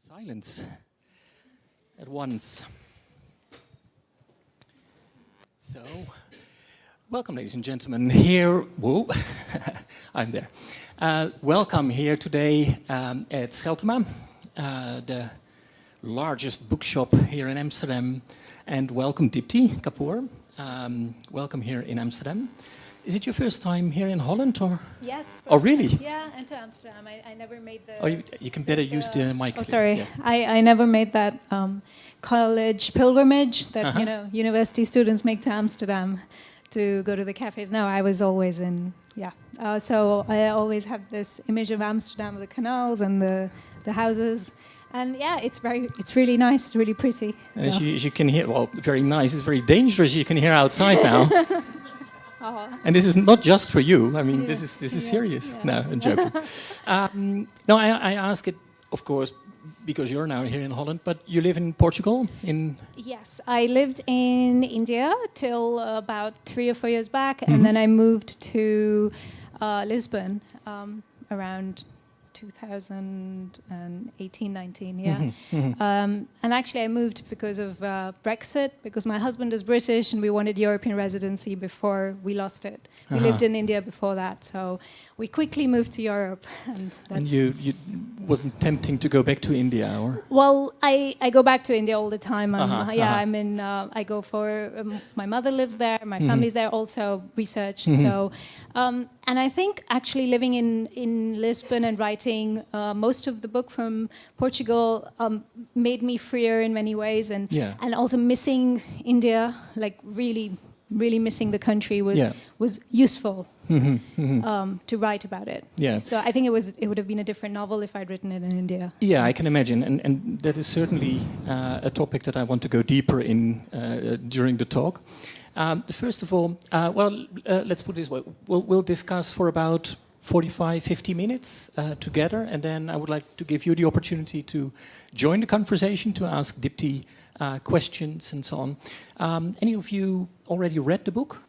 Silence at once. So, welcome, ladies and gentlemen. Here, whoa, I'm there. Welcome here today at Scheltema, the largest bookshop here in Amsterdam. And welcome, Deepti Kapoor. Welcome here in Amsterdam. Is it your first time here in Holland, or? Yes. Oh, really? Time. Yeah, and to Amsterdam. I never made the... Oh, you can better use the mic. Oh, sorry. Yeah. I never made that college pilgrimage that, university students make to Amsterdam to go to the cafes. No, I was always in, so I always have this image of Amsterdam, the canals and the houses. And yeah, it's really nice, it's really pretty. So. As you can hear, well, very nice. It's very dangerous. You can hear outside now. And this is not just for you. I mean, this is serious. Yeah. No, I'm joking. No, I ask it, of course, because you're now here in Holland, but you live in Portugal? Yes, I lived in India till about 3 or 4 years back, and then I moved to Lisbon around 2018, 19, yeah. And actually I moved because of Brexit, because my husband is British and we wanted European residency before we lost it. We lived in India before that, so we quickly moved to Europe. And you wasn't tempting to go back to India, or? Well, I go back to India all the time. I'm in, I go for, my mother lives there, my family's there, also research. So, and I think actually living in Lisbon and writing most of the book from Portugal made me freer in many ways, and also missing India, like really missing the country was useful to write about it. Yeah. So I think it would have been a different novel if I'd written it in India. Yeah, I can imagine, and that is certainly a topic that I want to go deeper in during the talk. First of all, let's put it this way. We'll discuss for about 45, 50 minutes together, and then I would like to give you the opportunity to join the conversation, to ask Deepti questions and so on. Any of you already read the book?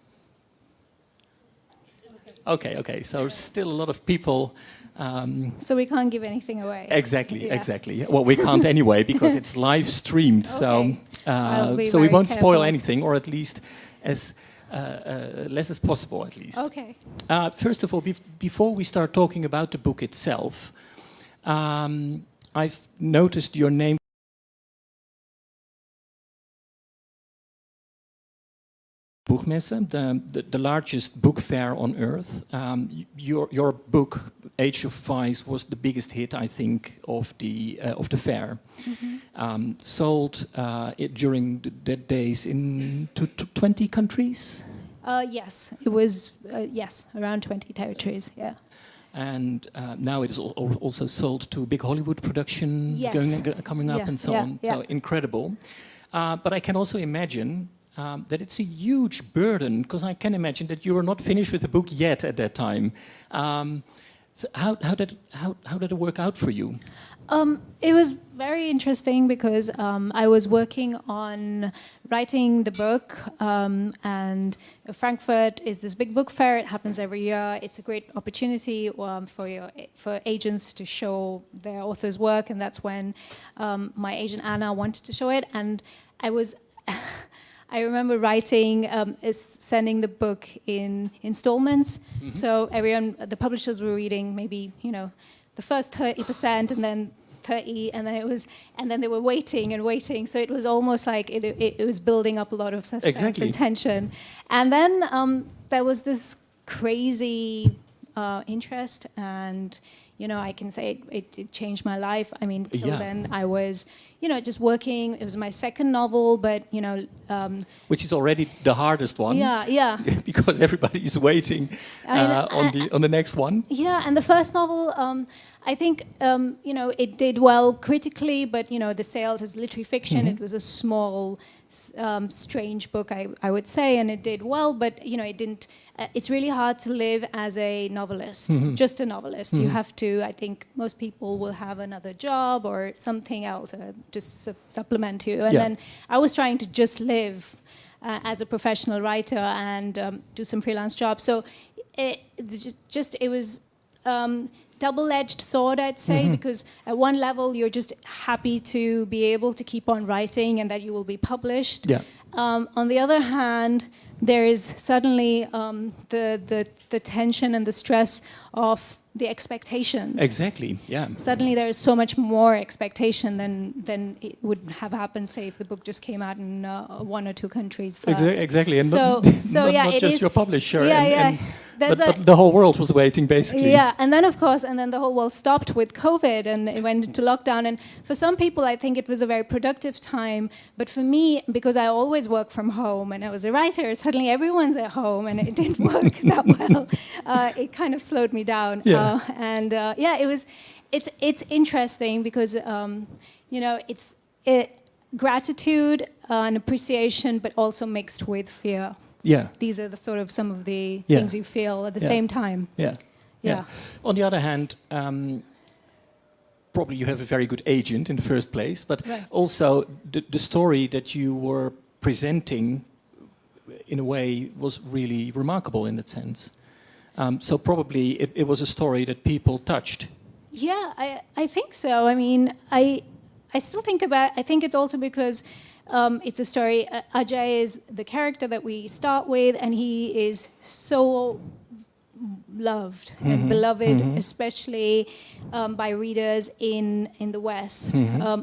Okay. So still a lot of people. So we can't give anything away. Exactly. Well, we can't anyway because it's live streamed. Okay. So we won't spoil anything, or at least as less as possible, at least. Okay. First of all, before we start talking about the book itself, I've noticed your name. Boekmesse, the largest book fair on earth. Your book, Age of Vice, was the biggest hit, I think, of the fair. Sold during the days in 20 countries. Yes, it was around 20 territories. Yeah. And now it is also sold to big Hollywood productions coming up and so on. So incredible. But I can also imagine that it's a huge burden, because I can imagine that you were not finished with the book yet at that time. So how did it work out for you? It was very interesting because I was working on writing the book, and Frankfurt is this big book fair. It happens every year. It's a great opportunity for agents to show their author's work, and that's when my agent Anna wanted to show it, and I remember writing, sending the book in installments. So the publishers were reading maybe, the first 30% and then 30, and then they were waiting. So it was almost like it was building up a lot of suspense and tension. And then there was this crazy interest, and I can say it changed my life. I mean, till then I was, just working. It was my second novel, but, which is already the hardest one. Yeah. Because everybody is waiting on the next one. Yeah, and the first novel, I think, it did well critically, but, the sales as literary fiction, it was a small, strange book, I would say, and it did well, but, it didn't... it's really hard to live as a novelist, just a novelist. You have to, I think most people will have another job or something else to supplement you. And then I was trying to just live as a professional writer and do some freelance jobs. So it was double-edged sword, I'd say, because at one level you're just happy to be able to keep on writing and that you will be published. Yeah. On the other hand, there is suddenly the tension and the stress of the expectations. Exactly. Yeah. Suddenly there is so much more expectation than it would have happened, say, if the book just came out in 1 or 2 countries first. Exactly. And So not yeah, it just is, your publisher. Yeah, and There's but the whole world was waiting, basically. Yeah, and then of course, and then the whole world stopped with COVID and it went into lockdown. And for some people, I think it was a very productive time. But for me, because I always work from home and I was a writer, suddenly everyone's at home and it didn't work that well. It kind of slowed me down. Yeah. It's interesting because it's gratitude and appreciation, but also mixed with fear. Yeah. These are the sort of some of the things you feel at the same time. Yeah. On the other hand, probably you have a very good agent in the first place, but also the story that you were presenting, in a way, was really remarkable in that sense. So probably it was a story that people touched. Yeah, I think so. I mean, I still think I think it's also because it's a story. Ajay is the character that we start with, and he is so loved and beloved, especially by readers in the West.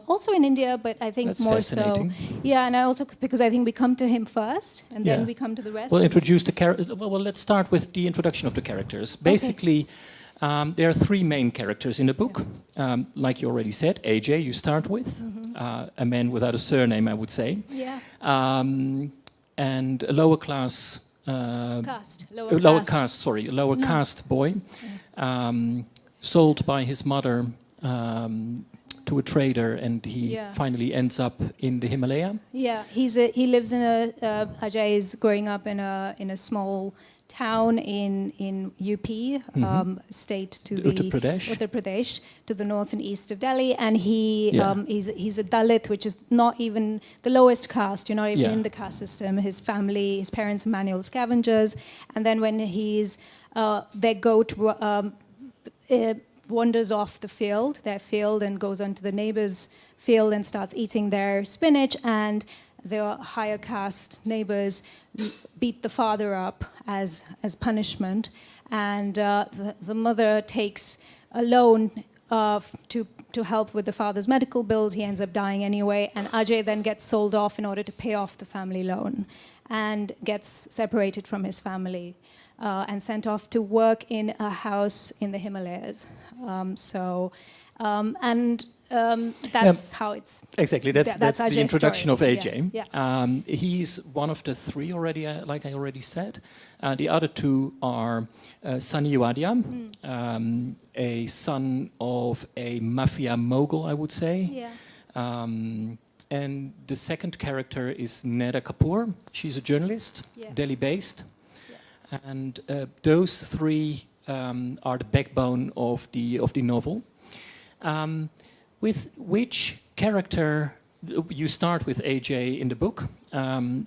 Also in India, but I think That's more so. Yeah, and I also because I think we come to him first, and then we come to the rest. Well, introduce the character. Well, let's start with the introduction of the characters. Basically, there are 3 main characters in the book. Like you already said, AJ, you start with. A man without a surname, I would say. Yeah. And a lower class... lower caste boy, sold by his mother to a trader, and he finally ends up in the Himalaya. Yeah, he lives in Ajay is growing up in a small town in UP, state to the Uttar Pradesh, to the north and east of Delhi, and he's a Dalit, which is not even the lowest caste, even in the caste system. His family, his parents are manual scavengers, and then when their goat wanders off their field, and goes onto the neighbor's field and starts eating their spinach, and their higher caste neighbors beat the father up as punishment, and the mother takes a loan to help with the father's medical bills. He ends up dying anyway, and Ajay then gets sold off in order to pay off the family loan, and gets separated from his family and sent off to work in a house in the Himalayas. That's how it's... Exactly, that's the introduction story. of AJ. He's one of the 3 already, like I already said. The other 2 are Sunny Wadia, a son of a mafia mogul, I would say. Yeah. And the second character is Deepti Kapoor. She's a journalist, Delhi-based. Yeah. And those 3 are the backbone of the novel. With which character, you start with AJ in the book,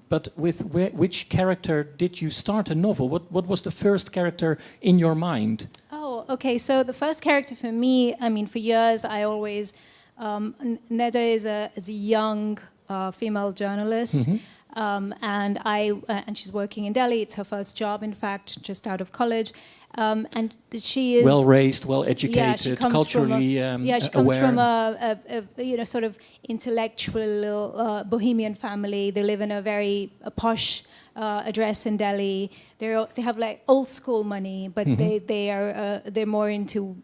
but with which character did you start a novel? What was the first character in your mind? Oh, okay, so the first character for me, I mean, for years I always, Neda is a young female journalist, and she's working in Delhi. It's her first job, in fact, just out of college. And she is well-raised, well-educated, culturally she comes from a sort of intellectual bohemian family. They live in a very posh address in Delhi. They have like old school money, but they're more into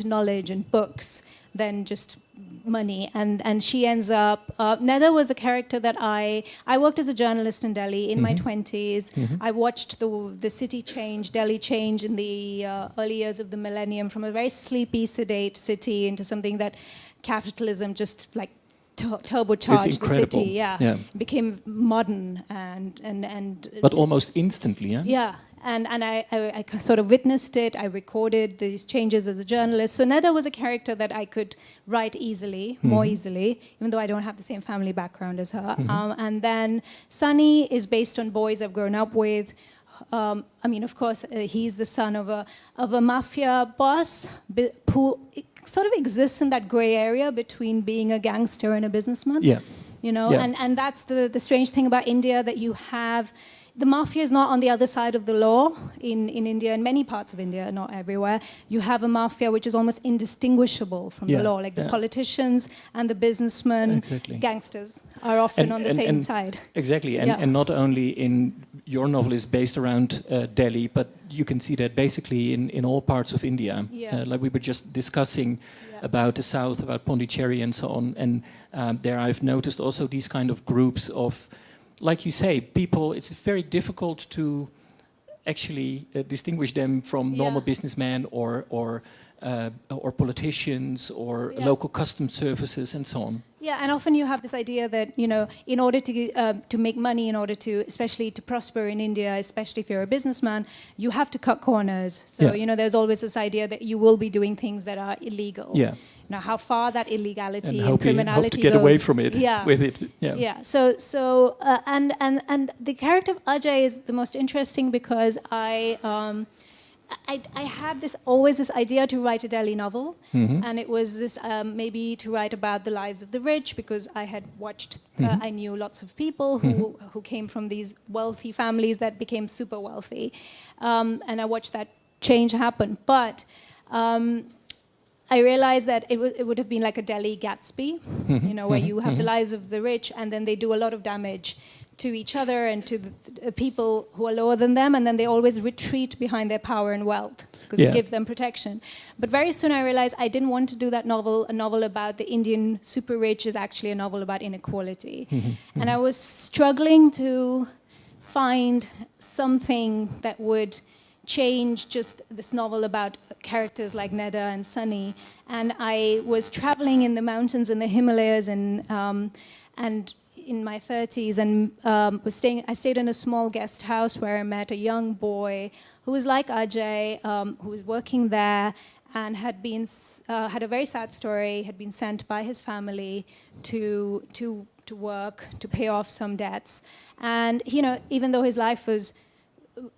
knowledge and books than just money, and she ends up... Neda was a character that I worked as a journalist in Delhi in my 20s. I watched the city change, Delhi change in the early years of the millennium, from a very sleepy, sedate city into something that capitalism just like turbocharged the city. Became modern and but almost instantly. And I sort of witnessed it. I recorded these changes as a journalist. So Neda was a character that I could write easily, more easily, even though I don't have the same family background as her. And then Sunny is based on boys I've grown up with, I mean, of course, he's the son of a mafia boss who sort of exists in that gray area between being a gangster and a businessman. Yeah. You know, Yeah. and that's the strange thing about India, that you have the mafia is not on the other side of the law in India, in many parts of India, not everywhere. You have a mafia which is almost indistinguishable from the law, like the politicians and the businessmen, exactly. Gangsters are often on the same side. Exactly, and not only in your novel is based around Delhi, but you can see that basically in all parts of India. Like we were just discussing about the south, about Pondicherry and so on, and there I've noticed also these kind of groups of, like you say, people, it's very difficult to actually distinguish them from normal businessmen or politicians or local custom services and so on. Yeah, and often you have this idea that, you know, in order to make money, in order to, especially to prosper in India, especially if you're a businessman, you have to cut corners. So, you know, there's always this idea that you will be doing things that are illegal. Yeah. Now, how far that illegality and criminality hope to get goes, away from it with it. So and the character of Ajay is the most interesting because I had always this idea to write a Delhi novel, and it was this maybe to write about the lives of the rich, because I had watched, I knew lots of people who came from these wealthy families that became super wealthy, and I watched that change happen. But I realized that it would have been like a Delhi Gatsby, you know, where you have the lives of the rich, and then they do a lot of damage to each other and to the people who are lower than them, and then they always retreat behind their power and wealth because it gives them protection. But very soon I realized I didn't want to do that novel. A novel about the Indian super rich is actually a novel about inequality. And I was struggling to find something that would change just this novel about characters like Neda and Sunny. And I was traveling in the mountains in the Himalayas and in my 30s, and I stayed in a small guest house where I met a young boy who was like Ajay, who was working there and had a very sad story, had been sent by his family to work, to pay off some debts. And, you know, even though his life was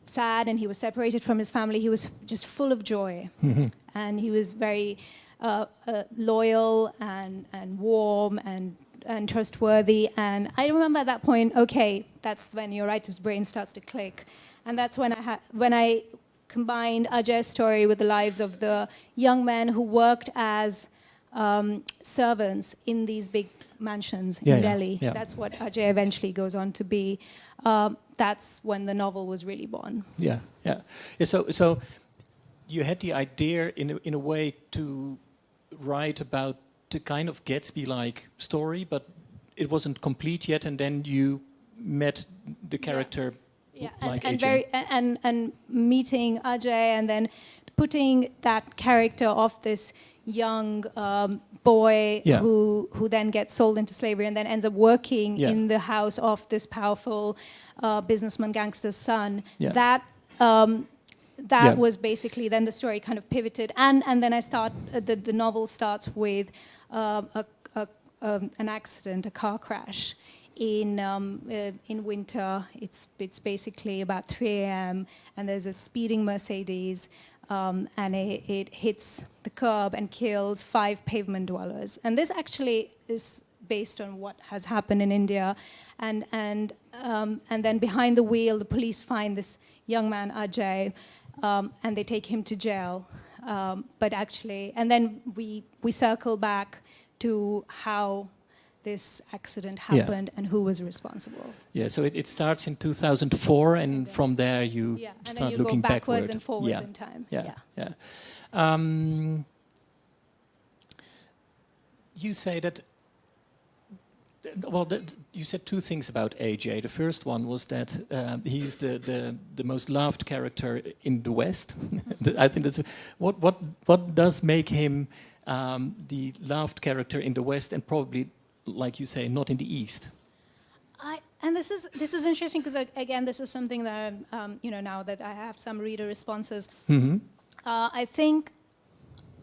sad and he was separated from his family, he was just full of joy. And he was very loyal and warm and trustworthy. And I remember at that point, okay, that's when your writer's brain starts to click. And that's when I combined Ajay's story with the lives of the young men who worked as servants in these big mansions in Delhi. That's what Ajay eventually goes on to be. That's when the novel was really born. So you had the idea in a way to write about the kind of Gatsby-like story, but it wasn't complete yet, and then you met the character like Ajay. And meeting Ajay and then putting that character of this young boy who then gets sold into slavery and then ends up working in the house of this powerful businessman gangster's son. That was basically, then the story kind of pivoted, and then the novel starts with an accident, a car crash in winter. It's basically about 3 a.m. and there's a speeding Mercedes, and it hits the curb and kills 5 pavement dwellers. And this actually is based on what has happened in India. And then behind the wheel, the police find this young man Ajay, and they take him to jail. But actually, and then we circle back to how this accident happened and who was responsible. So it starts in 2004, and from there you start looking backwards and forwards in time. You say that. Well, you said 2 things about AJ. The first one was that he's the most loved character in the West. I think that's what does make him the loved character in the West, and probably, like you say, not in the East. And this is interesting because again, this is something that now that I have some reader responses. I think,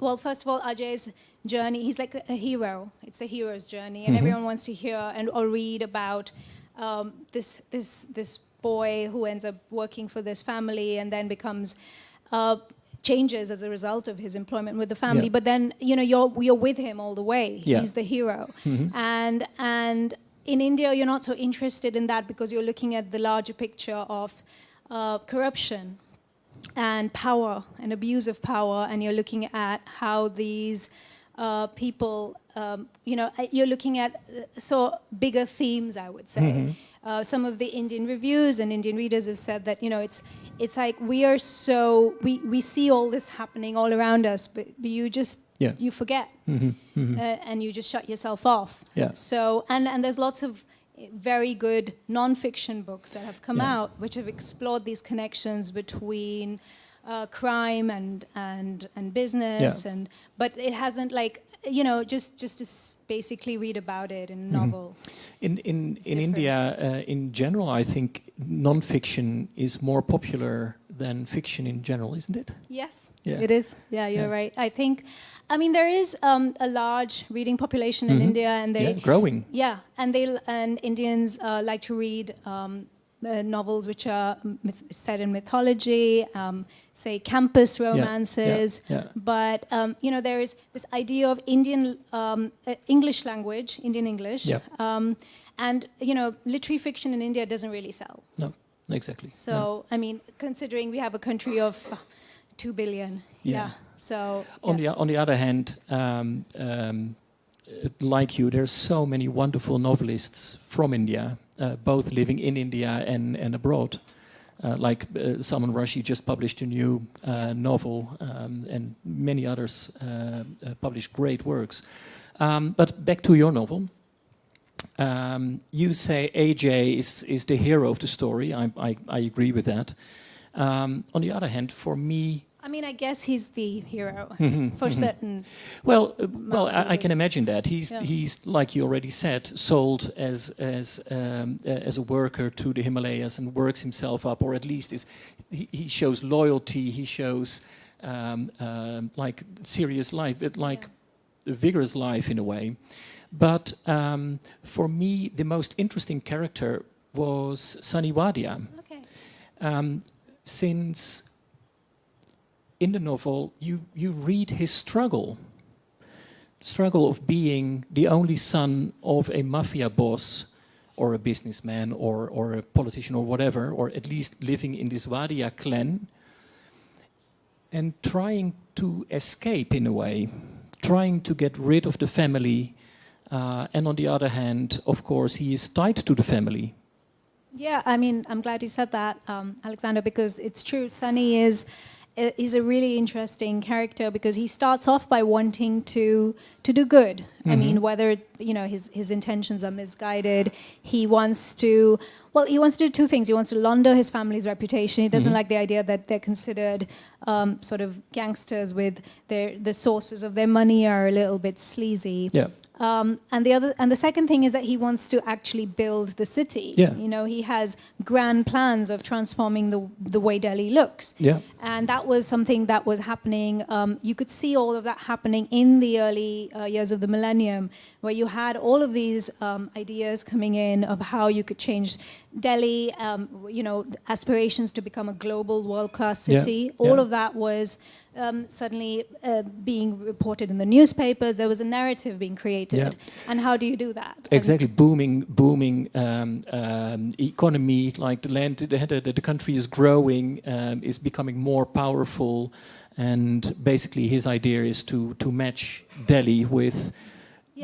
well, first of all, Ajay's journey, he's like a hero. It's the hero's journey, and everyone wants to hear or read about this boy who ends up working for this family and then becomes changes as a result of his employment with the family. Yeah. But then you're with him all the way. Yeah. He's the hero, and in India you're not so interested in that because you're looking at the larger picture of corruption and power and abuse of power, and you're looking at how these people, you're looking at bigger themes, I would say. Some of the Indian reviews and Indian readers have said that, it's like we see all this happening all around us, but you forget, and you just shut yourself off. Yeah. So, and there's lots of very good non-fiction books that have come out which have explored these connections between crime and business, but it hasn't just to basically read about it in a novel. In India, in general, I think non-fiction is more popular than fiction in general, isn't it? Yes, Yeah. it is. Yeah, you're right. There is a large reading population in India, and growing. Yeah, and Indians like to read novels which are set in mythology, say campus romances. But there is this idea of Indian English language, Indian English, and literary fiction in India doesn't really sell. No, exactly. So considering we have a country of 2 billion, So on the other hand, like you, there's so many wonderful novelists from India, both living in India and abroad. Like Salman Rushdie just published a new novel, and many others published great works. But back to your novel. You say AJ is the hero of the story. I agree with that. On the other hand, for me, I guess he's the hero for certain. Well, I can imagine that he's like you already said, sold as a worker to the Himalayas and works himself up, or at least he shows loyalty. He shows like serious life, like vigorous life in a way. But for me, the most interesting character was Sunny Wadia. Okay. Since in the novel, you read his struggle of being the only son of a mafia boss or a businessman or a politician or whatever, or at least living in this Wadia clan, and trying to escape in a way, trying to get rid of the family. And on the other hand, of course, he is tied to the family. Yeah, I'm glad you said that, Alexander, because it's true. Sunny is a really interesting character because he starts off by wanting to do good. Whether his intentions are misguided, he wants to do two things. He wants to launder his family's reputation. He doesn't like the idea that they're considered sort of gangsters with the sources of their money are a little bit sleazy. Yeah. And the second thing is that he wants to actually build the city. Yeah. He has grand plans of transforming the way Delhi looks. Yeah. And that was something that was happening. You could see all of that happening in the early years of the millennium, where you had all of these ideas coming in of how you could change Delhi, aspirations to become a global world-class city. All of that was suddenly being reported in the newspapers. There was a narrative being created. And how do you do that? Exactly. Booming economy, like the country is growing, is becoming more powerful, and basically his idea is to match Delhi with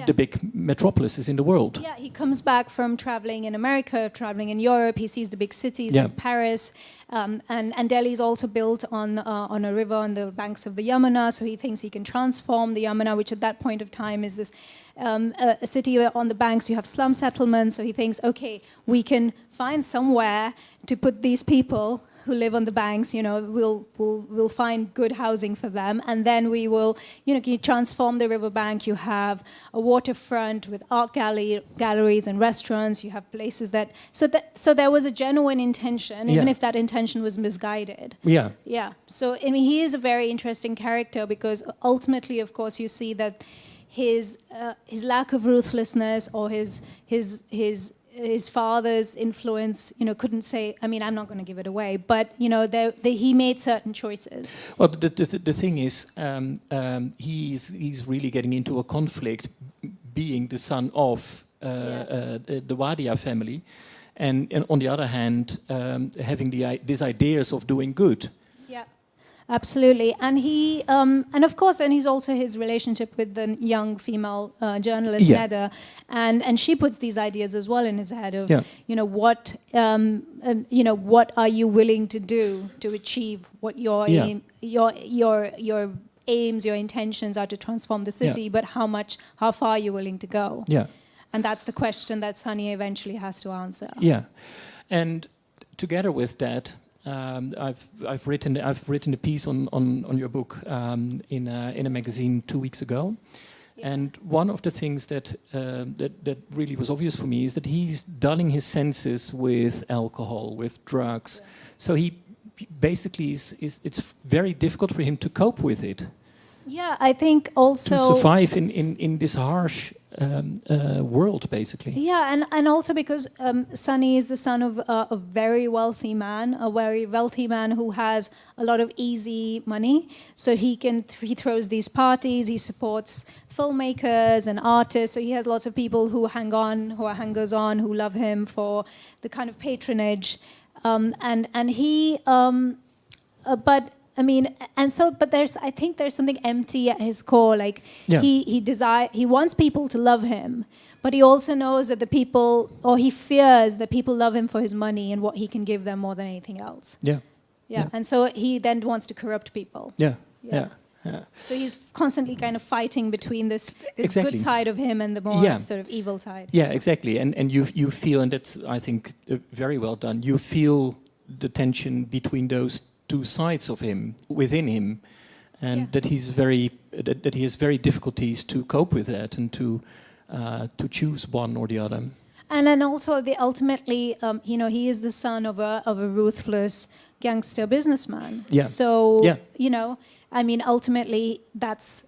the big metropolises in the world. Yeah, he comes back from traveling in America, traveling in Europe. He sees the big cities like Paris, and Delhi is also built on a river on the banks of the Yamuna. So he thinks he can transform the Yamuna, which at that point of time is this a city where on the banks you have slum settlements. So he thinks, okay, we can find somewhere to put these people who live on the banks, we'll find good housing for them, and then we will, you transform the riverbank. You have a waterfront with art galleries and restaurants. You have places so there was a genuine intention, even if that intention was misguided. Yeah. Yeah. So he is a very interesting character because ultimately, of course, you see that his lack of ruthlessness or his his father's influence, couldn't say. I mean, I'm not going to give it away, but he made certain choices. Well, the thing is, he's really getting into a conflict, being the son of the Wadia family, and on the other hand, having these ideas of doing good. Yeah, absolutely. And he, and of course, then he's also his relationship with the young female journalist Neda, and she puts these ideas as well in his head of, what are you willing to do to achieve what your aim, your aims, your intentions are to transform the city, but how far are you willing to go? Yeah. And that's the question that Sunny eventually has to answer. Yeah, and together with that, I've written a piece on your book in a magazine 2 weeks ago, and one of the things that really was obvious for me is that he's dulling his senses with alcohol, with drugs. Yeah. So he basically it's very difficult for him to cope with it. Yeah, I think also to survive in this harsh world, basically. Yeah, and also because Sunny is the son of a very wealthy man who has a lot of easy money. So he throws these parties. He supports filmmakers and artists. So he has lots of people who are hangers-on, who love him for the kind of patronage, and he, but. I mean, but I think there's something empty at his core. Like he wants people to love him, but he also knows that he fears that people love him for his money and what he can give them more than anything else. Yeah. And so he then wants to corrupt people. Yeah. So he's constantly kind of fighting between this good side of him and the more sort of evil side. Yeah, exactly. And you feel, and that's, I think, very well done. You feel the tension between those two sides of him, within him, and that he has very difficulties to cope with that and to choose one or the other. And then also ultimately, he is the son of a ruthless gangster businessman. Yeah. So I mean, ultimately,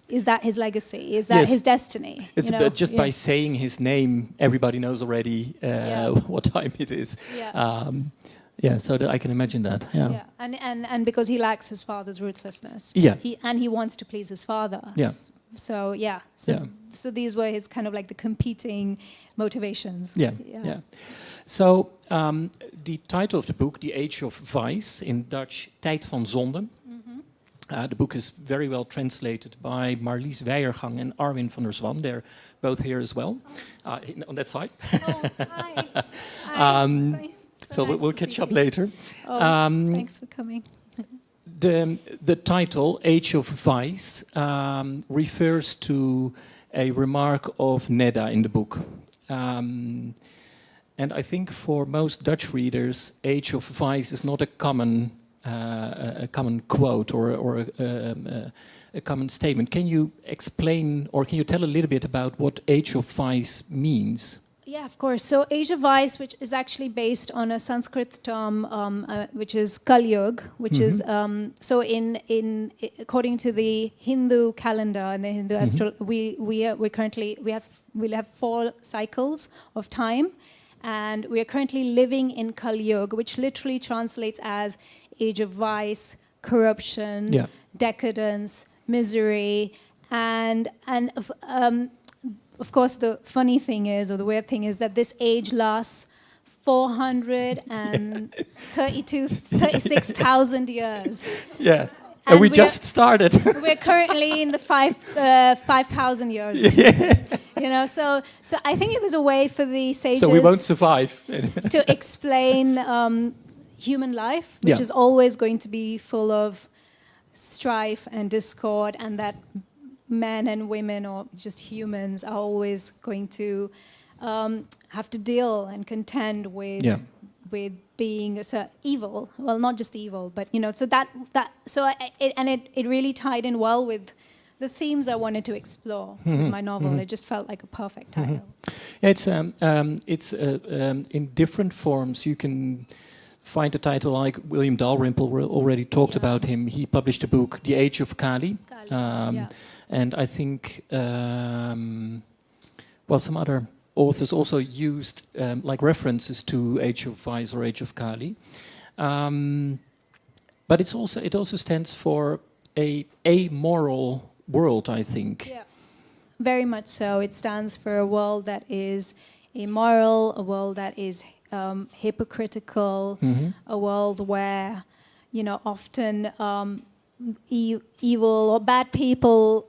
is that his legacy? Is that his destiny? It's just by saying his name, everybody knows already what time it is. Yeah, so that I can imagine that. Yeah. And because he lacks his father's ruthlessness. Yeah. He wants to please his father. Yeah. So these were his kind of like the competing motivations. Yeah. So the title of the book, The Age of Vice, in Dutch, Tijd van zonde. The book is very well translated by Marlies Weijergang and Arwin van der Zwan. They're both here as well, on that side. Oh, hi. So nice we'll catch up later. Thanks for coming. The title, Age of Vice, refers to a remark of Neda in the book. And I think for most Dutch readers, Age of Vice is not a common quote or a common statement. Can you explain, or can you tell a little bit about what Age of Vice means? Yeah, of course. So Age of Vice, which is actually based on a Sanskrit term, which is Kal-yug, which is so in according to the Hindu calendar and the Hindu we'll have 4 cycles of time, and we are currently living in Kal-yug, which literally translates as age of vice, corruption, decadence, misery, and of course, the funny thing is, or the weird thing is, that this age lasts 36,000 years. Yeah, and we just started. We're currently in the 5,000 years. So I think it was a way for the sages. So we won't survive. To explain human life, which is always going to be full of strife and discord, and that men and women, or just humans, are always going to have to deal and contend with being evil. Well, not just evil, but it really tied in well with the themes I wanted to explore with my novel. It just felt like a perfect title. Yeah, it's in different forms. You can find a title like William Dalrymple. We already talked about him. He published a book, The Age of Kali. And I think, some other authors also used like references to Age of Vice or Age of Kali. But it also stands for a amoral world, I think. Yeah, very much so. It stands for a world that is immoral, a world that is hypocritical, a world where, you know, often evil or bad people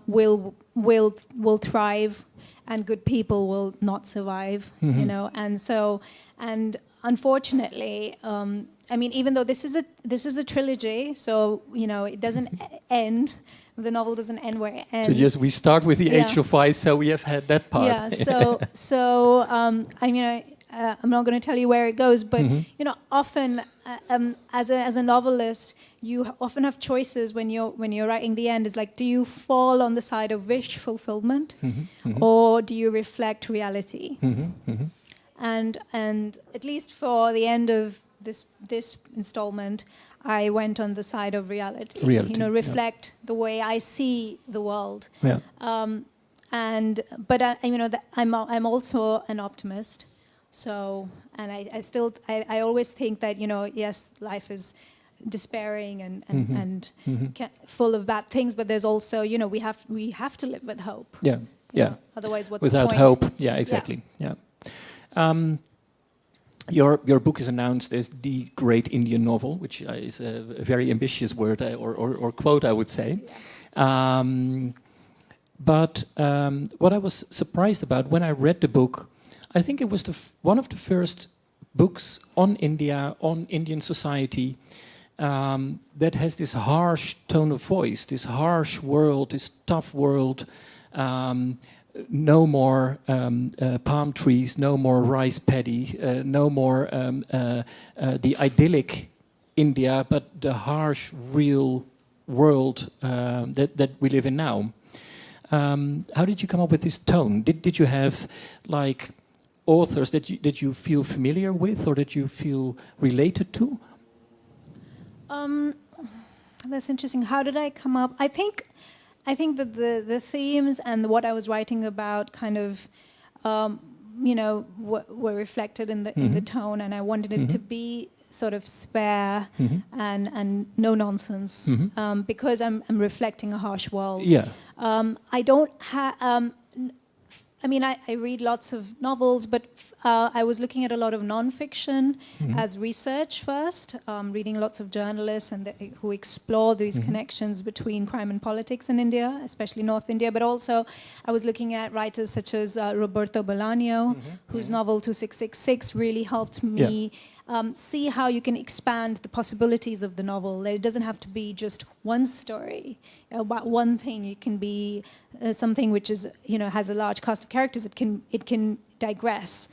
will thrive, and good people will not survive. You know, and unfortunately, I mean, even though this is a trilogy, so you know, it doesn't end. The novel doesn't end where it ends. So yes, we start with the Age of Vice, so we have had that part. Yeah. So I mean, I'm not going to tell you where it goes, but you know, often as a novelist, you often have choices when you're writing the end. Is like, do you fall on the side of wish fulfillment, or do you reflect reality? And at least for the end of this installment, I went on the side of reality. You know, reflect the way I see the world. Yeah. But you know, I'm also an optimist. So, and I always think that, you know, yes, life is despairing and full of bad things, but there's also, you know, we have to live with hope. Yeah. Yeah. Know? Otherwise, what's without the point? hope? Yeah, exactly. Yeah. Your book is announced as the great Indian novel, which is a very ambitious word or quote, I would say. Yeah. But what I was surprised about when I read the book, I think it was one of the first books on India, on Indian society, that has this harsh tone of voice, this harsh world, this tough world. No more palm trees, no more rice paddy, no more the idyllic India, but the harsh, real world that we live in now. How did you come up with this tone? Did you have like authors that you feel familiar with or that you feel related to? That's interesting. How did I come up? I think that the themes and what I was writing about kind of, you know, were reflected in the tone, and I wanted it to be sort of spare and no nonsense, because I'm reflecting a harsh world. Yeah. I don't have. I mean, I read lots of novels, but I was looking at a lot of non-fiction as research first, reading lots of journalists who explore these connections between crime and politics in India, especially North India. But also, I was looking at writers such as Roberto Bolaño, whose novel 2666 really helped me see how you can expand the possibilities of the novel. It doesn't have to be just one story about one thing. It can be something which is, you know, has a large cast of characters. It can digress.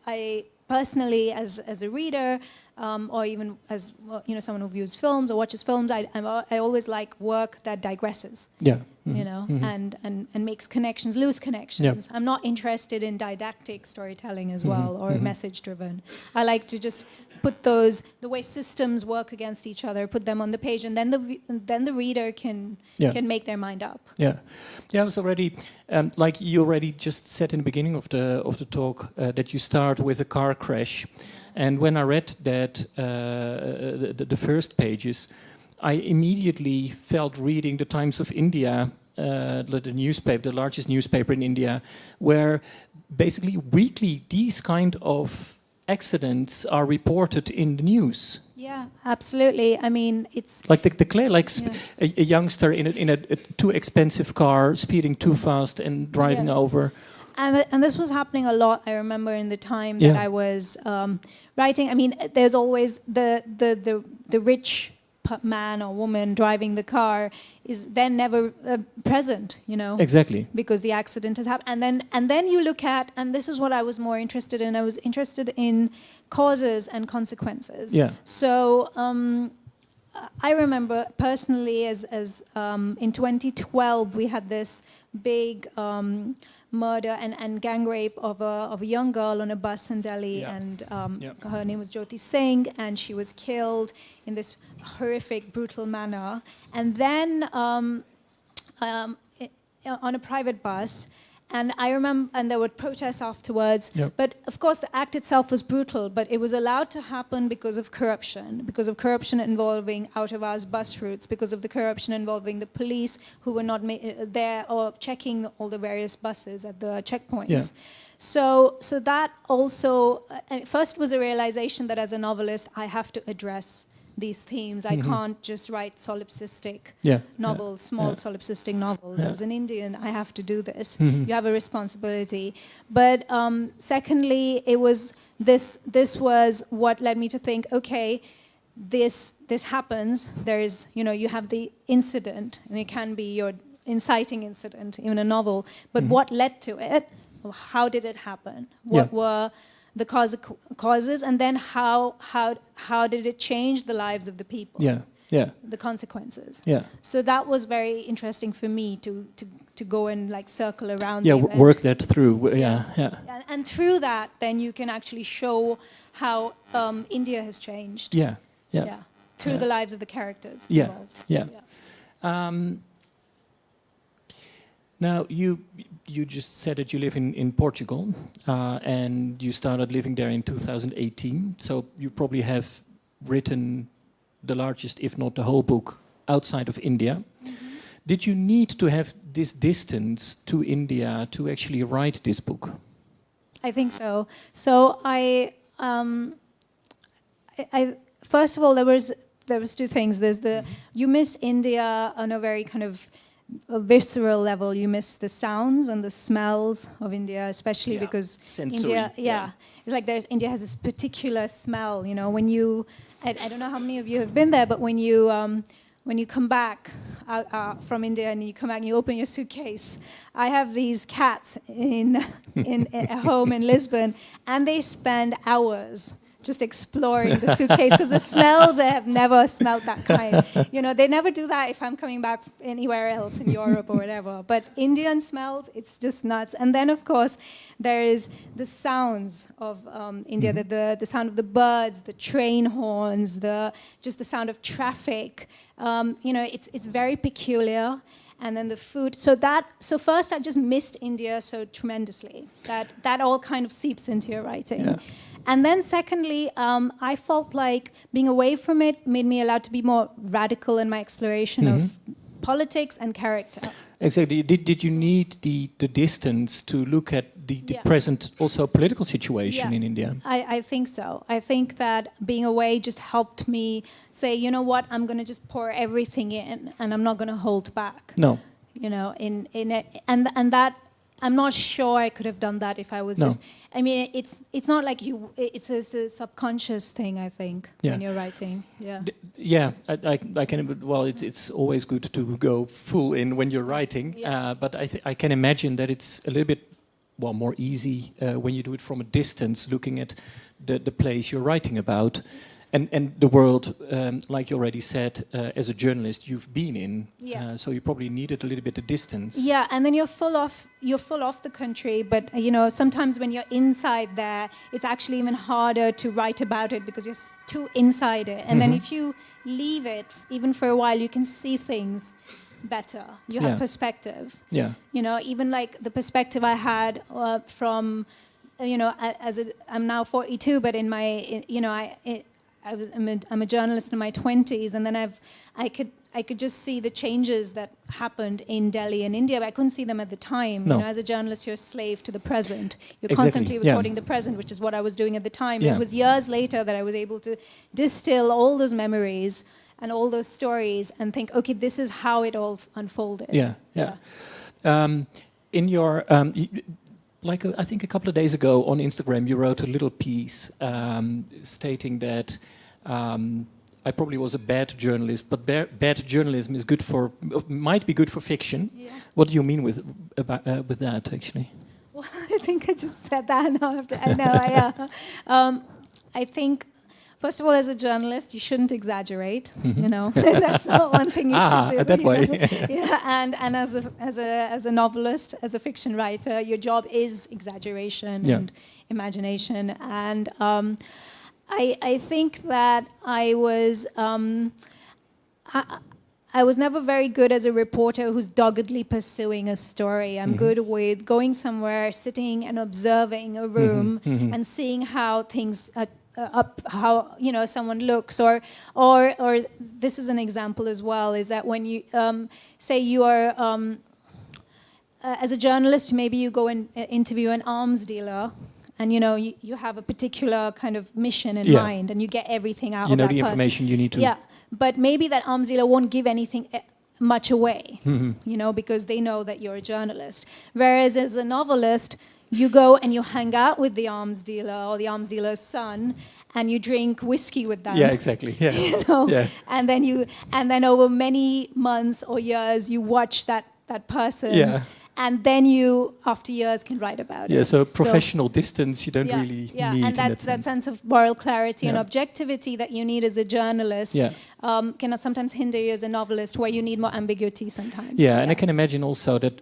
I personally, as a reader, or even as, you know, someone who views films or watches films, I always like work that digresses. Yeah. You know, and makes connections, loose connections. I'm not interested in didactic storytelling as well, or message driven. I like to just put the way systems work against each other, put them on the page, and then the reader can make their mind up. Yeah, I was already like you already just said in the beginning of the talk that you start with a car crash, and when I read that the first pages, I immediately felt reading the Times of India, the newspaper, the largest newspaper in India, where basically weekly these kind of accidents are reported in the news. Yeah, absolutely. I mean, it's like a youngster in a too expensive car, speeding too fast and driving over. And this was happening a lot. I remember in the time that I was writing. I mean, there's always the rich man or woman driving the car is then never present, you know. Exactly. Because the accident has happened. And then you look at, and this is what I was more interested in. I was interested in causes and consequences. Yeah. So I remember personally as in 2012 we had this big murder and gang rape of a young girl on a bus in Delhi, and her name was Jyoti Singh, and she was killed in this horrific, brutal manner. And then on a private bus, And I remember, and there were protests afterwards. Yep. But of course, the act itself was brutal, but it was allowed to happen because of corruption involving out-of-hours bus routes, because of the corruption involving the police who were not there or checking all the various buses at the checkpoints. Yeah. So that also, first was a realization that as a novelist, I have to address these themes. I can't just write solipsistic novels, small solipsistic novels. As an Indian, I have to do this. You have a responsibility. But secondly, it was this was what led me to think, okay, this happens. There is, you have the incident, and it can be your inciting incident, even a novel. But what led to it? How did it happen? What were the causes, and then how did it change the lives of the people? The consequences. So that was very interesting for me to go and like circle around. Work that through. And through that, then you can actually show how India has changed. Through the lives of the characters involved. Now, you just said that you live in Portugal, and you started living there in 2018. So you probably have written the largest, if not the whole book, outside of India. Did you need to have this distance to India to actually write this book? I think so. So I first of all, there was two things. There's you miss India on a very kind of a visceral level. You miss the sounds and the smells of India, especially because sensory, India, it's like India has this particular smell. When you, I don't know how many of you have been there, but when you come back from India and you come back and you open your suitcase, I have these cats in a home in Lisbon, and they spend hours just exploring the suitcase because the smells, I have never smelled that kind. They never do that if I'm coming back anywhere else in Europe or whatever. But Indian smells, it's just nuts. And then, of course, there is the sounds of India, the sound of the birds, the train horns, just the sound of traffic. It's very peculiar. And then the food. So first I just missed India so tremendously. That all kind of seeps into your writing. Yeah. And then secondly, I felt like being away from it made me allowed to be more radical in my exploration of politics and character. Exactly. Did you need the distance to look at the present also political situation in India? I think so. I think that being away just helped me say, you know what, I'm going to just pour everything in and I'm not going to hold back. No. In it. And that, I'm not sure I could have done that if I was just... I mean, it's not like it's a subconscious thing, I think, when you're writing. I can. Well, it's always good to go full in when you're writing, but I can imagine that it's a little bit more easy when you do it from a distance, looking at the place you're writing about. And the world, like you already said, as a journalist, you've been in, so you probably needed a little bit of distance. Yeah, and then you're full off the country, but sometimes when you're inside there, it's actually even harder to write about it because you're too inside it. And then if you leave it, even for a while, you can see things better. You have perspective. Yeah. Even like the perspective I had from, I'm now 42, but in my, I'm a journalist in my 20s, and then I could just see the changes that happened in Delhi and India, but I couldn't see them at the time. No. As a journalist, you're a slave to the present. You're constantly recording the present, which is what I was doing at the time. Yeah. It was years later that I was able to distill all those memories and all those stories and think, okay, this is how it all unfolded. In your... I think a couple of days ago on Instagram, you wrote a little piece stating that I probably was a bad journalist, but bad journalism is might be good for fiction. Yeah. What do you mean with that, actually? Well, I think I just said that. I think, first of all, as a journalist, you shouldn't exaggerate. That's the one thing you should do. That way. And as a novelist, as a fiction writer, your job is exaggeration and imagination. And I think that I was. I was never very good as a reporter who's doggedly pursuing a story. I'm good with going somewhere, sitting and observing a room and seeing how things how someone looks, or this is an example as well, is that when you say you are as a journalist, maybe you go and interview an arms dealer. And you have a particular kind of mission in mind, and you get everything out of that person. You know the information you need to. Yeah, but maybe that arms dealer won't give anything much away, because they know that you're a journalist. Whereas as a novelist, you go and you hang out with the arms dealer or the arms dealer's son, and you drink whiskey with them. Yeah, exactly. Yeah. Yeah. And then over many months or years, you watch that person. Yeah. And then you, after years, can write about it. Yeah, so professional distance you don't really need and that sense of moral clarity and objectivity that you need as a journalist can sometimes hinder you as a novelist, where you need more ambiguity sometimes. Yeah, and I can imagine also that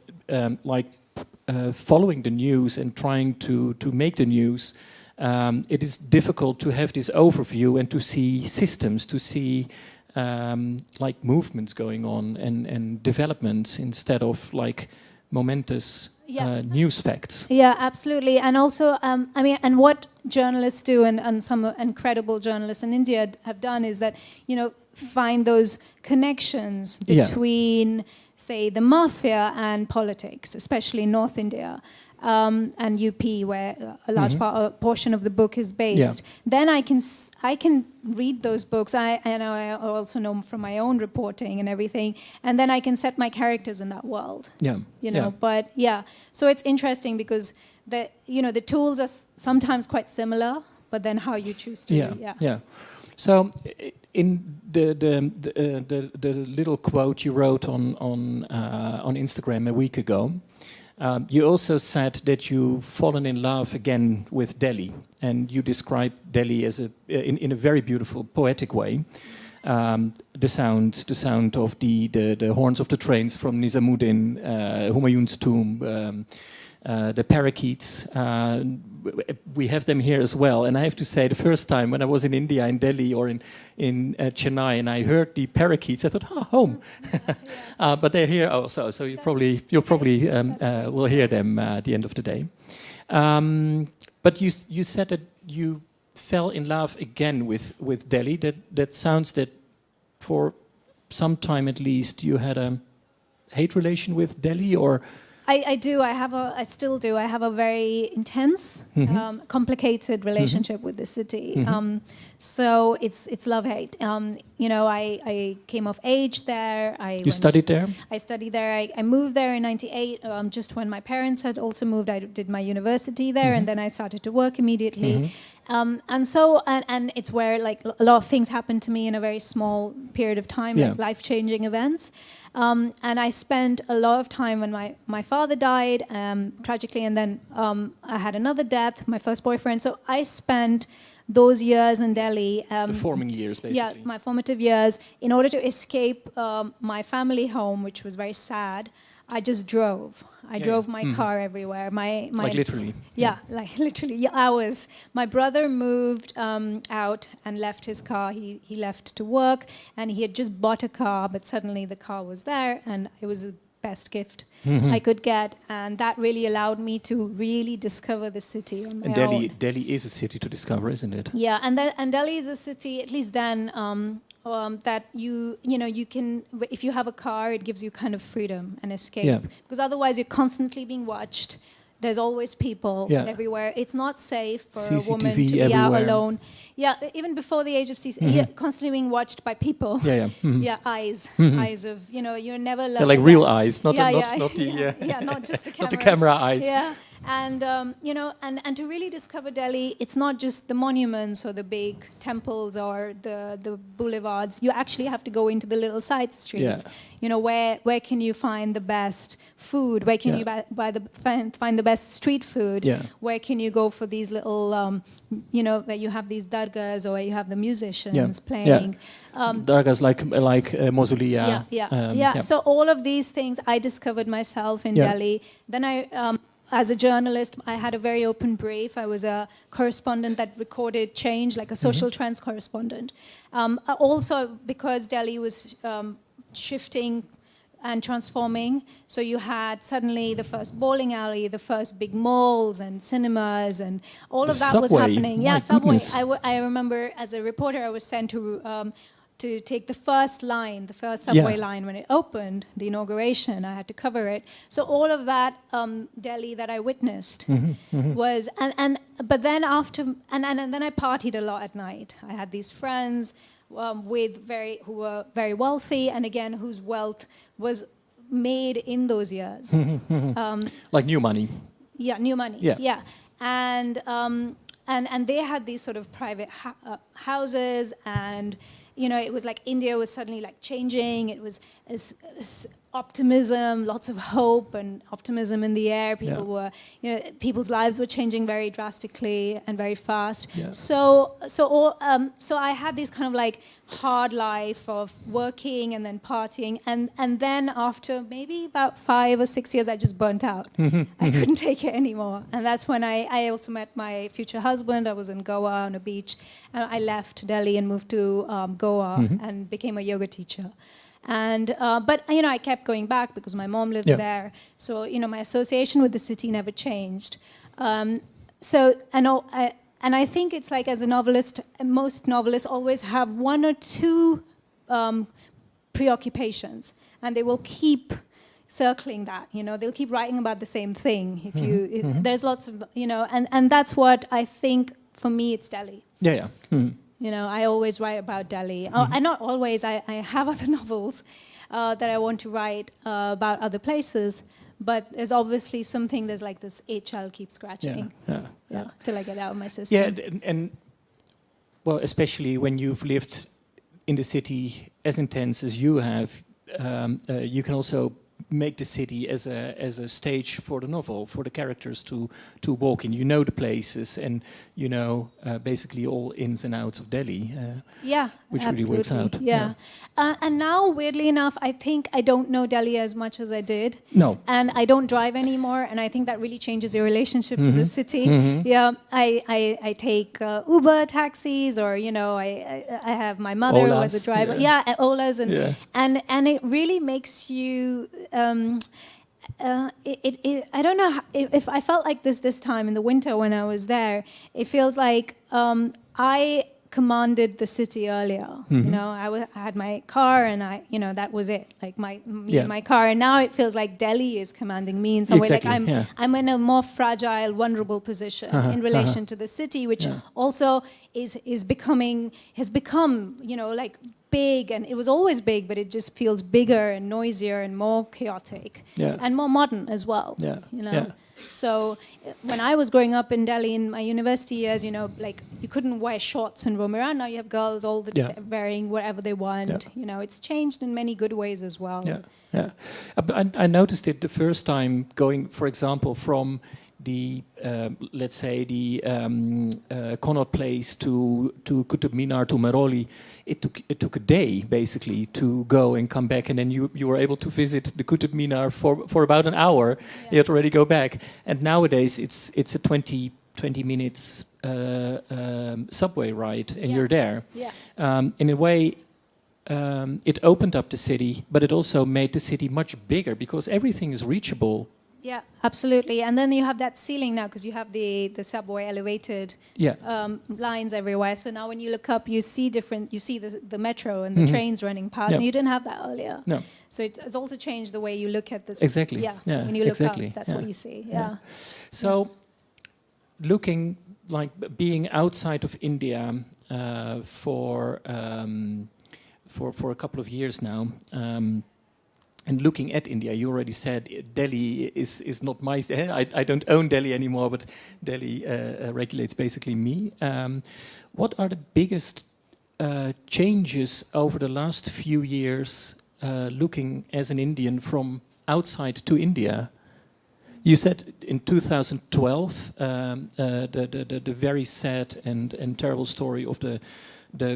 following the news and trying to make the news, it is difficult to have this overview and to see systems, to see movements going on and developments instead of momentous news facts. Yeah, absolutely. And also, and what journalists do, and some incredible journalists in India have done, is that, find those connections between, say, the mafia and politics, especially in North India. And UP, where a large portion of the book is based. Then I can read those books. I also know from my own reporting and everything, and then I can set my characters in that world. But so it's interesting because the tools are sometimes quite similar, but then how you choose to. So in the little quote you wrote on Instagram a week ago. You also said that you've fallen in love again with Delhi, and you describe Delhi as in a very beautiful, poetic way. The sound of the horns of the trains from Nizamuddin, Humayun's tomb, the parakeets. We have them here as well. And I have to say, the first time when I was in India, in Delhi or in Chennai, and I heard the parakeets, I thought, home. But they're here also, so you probably will hear them at the end of the day. But you said that you fell in love again with Delhi. That sounds that for some time at least you had a hate relation with Delhi, or... I do. I still do. I have a very intense, complicated relationship with the city. So it's love-hate. I came of age there. You studied there? I studied there. I moved there in '98, just when my parents had also moved. I did my university there, and then I started to work immediately. And it's where a lot of things happened to me in a very small period of time, life-changing events. And I spent a lot of time when my father died, tragically, and then I had another death, my first boyfriend. So I spent those years in Delhi. The forming years, basically. Yeah, my formative years. In order to escape my family home, which was very sad, I just drove. I drove my car everywhere. My literally. Literally hours. My brother moved out and left his car. He left to work, and he had just bought a car, but suddenly the car was there, and it was the best gift I could get, and that really allowed me to really discover the city on my own. Delhi is a city to discover, isn't it? Yeah, and Delhi is a city, at least then, that you can, if you have a car, it gives you kind of freedom and escape. Because otherwise you're constantly being watched. There's always people everywhere. It's not safe for CCTV a woman to be out alone. Yeah, even before the age of CCTV, you're constantly being watched by people. Eyes of, you're never alone. They're like real eyes, not not just the camera. Not the camera eyes. Yeah. And and to really discover Delhi, it's not just the monuments or the big temples or the boulevards. You actually have to go into the little side streets. Where can you find the best food? Where can you find the best street food? Where can you go for these little, where you have these dargahs or where you have the musicians playing? Dargahs like mausolea. So all of these things I discovered myself in Delhi. Then as a journalist, I had a very open brief. I was a correspondent that recorded change, like a social trends correspondent. Also, because Delhi was shifting and transforming. So you had suddenly the first bowling alley, the first big malls and cinemas, and all of that was happening. Yeah, subway. I remember as a reporter, I was sent to take the first subway line when it opened, the inauguration. I had to cover it. So all of that Delhi that I witnessed was, but then after, and then I partied a lot at night. I had these friends who were very wealthy, and again, whose wealth was made in those years. Like new money. Yeah, new money. Yeah. And they had these sort of private houses, and it was like India was suddenly like changing. It was optimism, lots of hope and optimism in the air. People were, people's lives were changing very drastically and very fast. Yeah. So I had this kind of like hard life of working and then partying, and then after maybe about 5 or 6 years, I just burnt out. I couldn't take it anymore, and that's when I also met my future husband. I was in Goa on a beach, and I left Delhi and moved to Goa and became a yoga teacher. And but I kept going back because my mom lives there. So my association with the city never changed. And I think it's like, as a novelist, most novelists always have 1 or 2 preoccupations, and they will keep circling that. They'll keep writing about the same thing. If there's lots of and that's what I think. For me, it's Delhi. Yeah. I always write about Delhi. And not always. I have other novels that I want to write about other places. But there's obviously something, there's like this itch I'll keep scratching till I get out of my system. Yeah, and well, especially when you've lived in the city as intense as you have, you can also make the city as a stage for the novel, for the characters to walk in. The places, and basically all ins and outs of Delhi. Which absolutely. Really works out. Yeah. And now, weirdly enough, I think I don't know Delhi as much as I did. No. And I don't drive anymore, and I think that really changes your relationship to the city. Yeah. I take Uber taxis, or I have my mother who was a driver. Yeah, Olas, and it really makes you. I don't know if I felt like this time in the winter when I was there. It feels like I commanded the city earlier. I had my car, and that was it. Like my car, and now it feels like Delhi is commanding me in some way. Like I'm in a more fragile, vulnerable position in relation to the city, which also has become like big, and it was always big, but it just feels bigger and noisier and more chaotic and more modern as well. So when I was growing up in Delhi in my university years, like you couldn't wear shorts and roam around. Now you have girls all wearing whatever they want. It's changed in many good ways as well. I noticed it the first time going, for example, from the let's say the Connaught Place to Qutub Minar to Maroli. It took a day basically to go and come back, and then you were able to visit the Qutub Minar for about an hour. You had to already go back, and nowadays it's a 20 minutes subway ride, and you're there. In a way, it opened up the city, but it also made the city much bigger because everything is reachable. Yeah, absolutely. And then you have that ceiling now because you have the subway elevated lines everywhere. So now when you look up, you see the metro and the trains running past. And you didn't have that earlier. No. So it's also changed the way you look at this. Exactly. Yeah. When you look up, that's what you see. Yeah. So looking like being outside of India for a couple of years now. And looking at India, you already said Delhi is not my... I don't own Delhi anymore, but Delhi regulates basically me. What are the biggest changes over the last few years looking as an Indian from outside to India? You said in 2012, the very sad and terrible story of the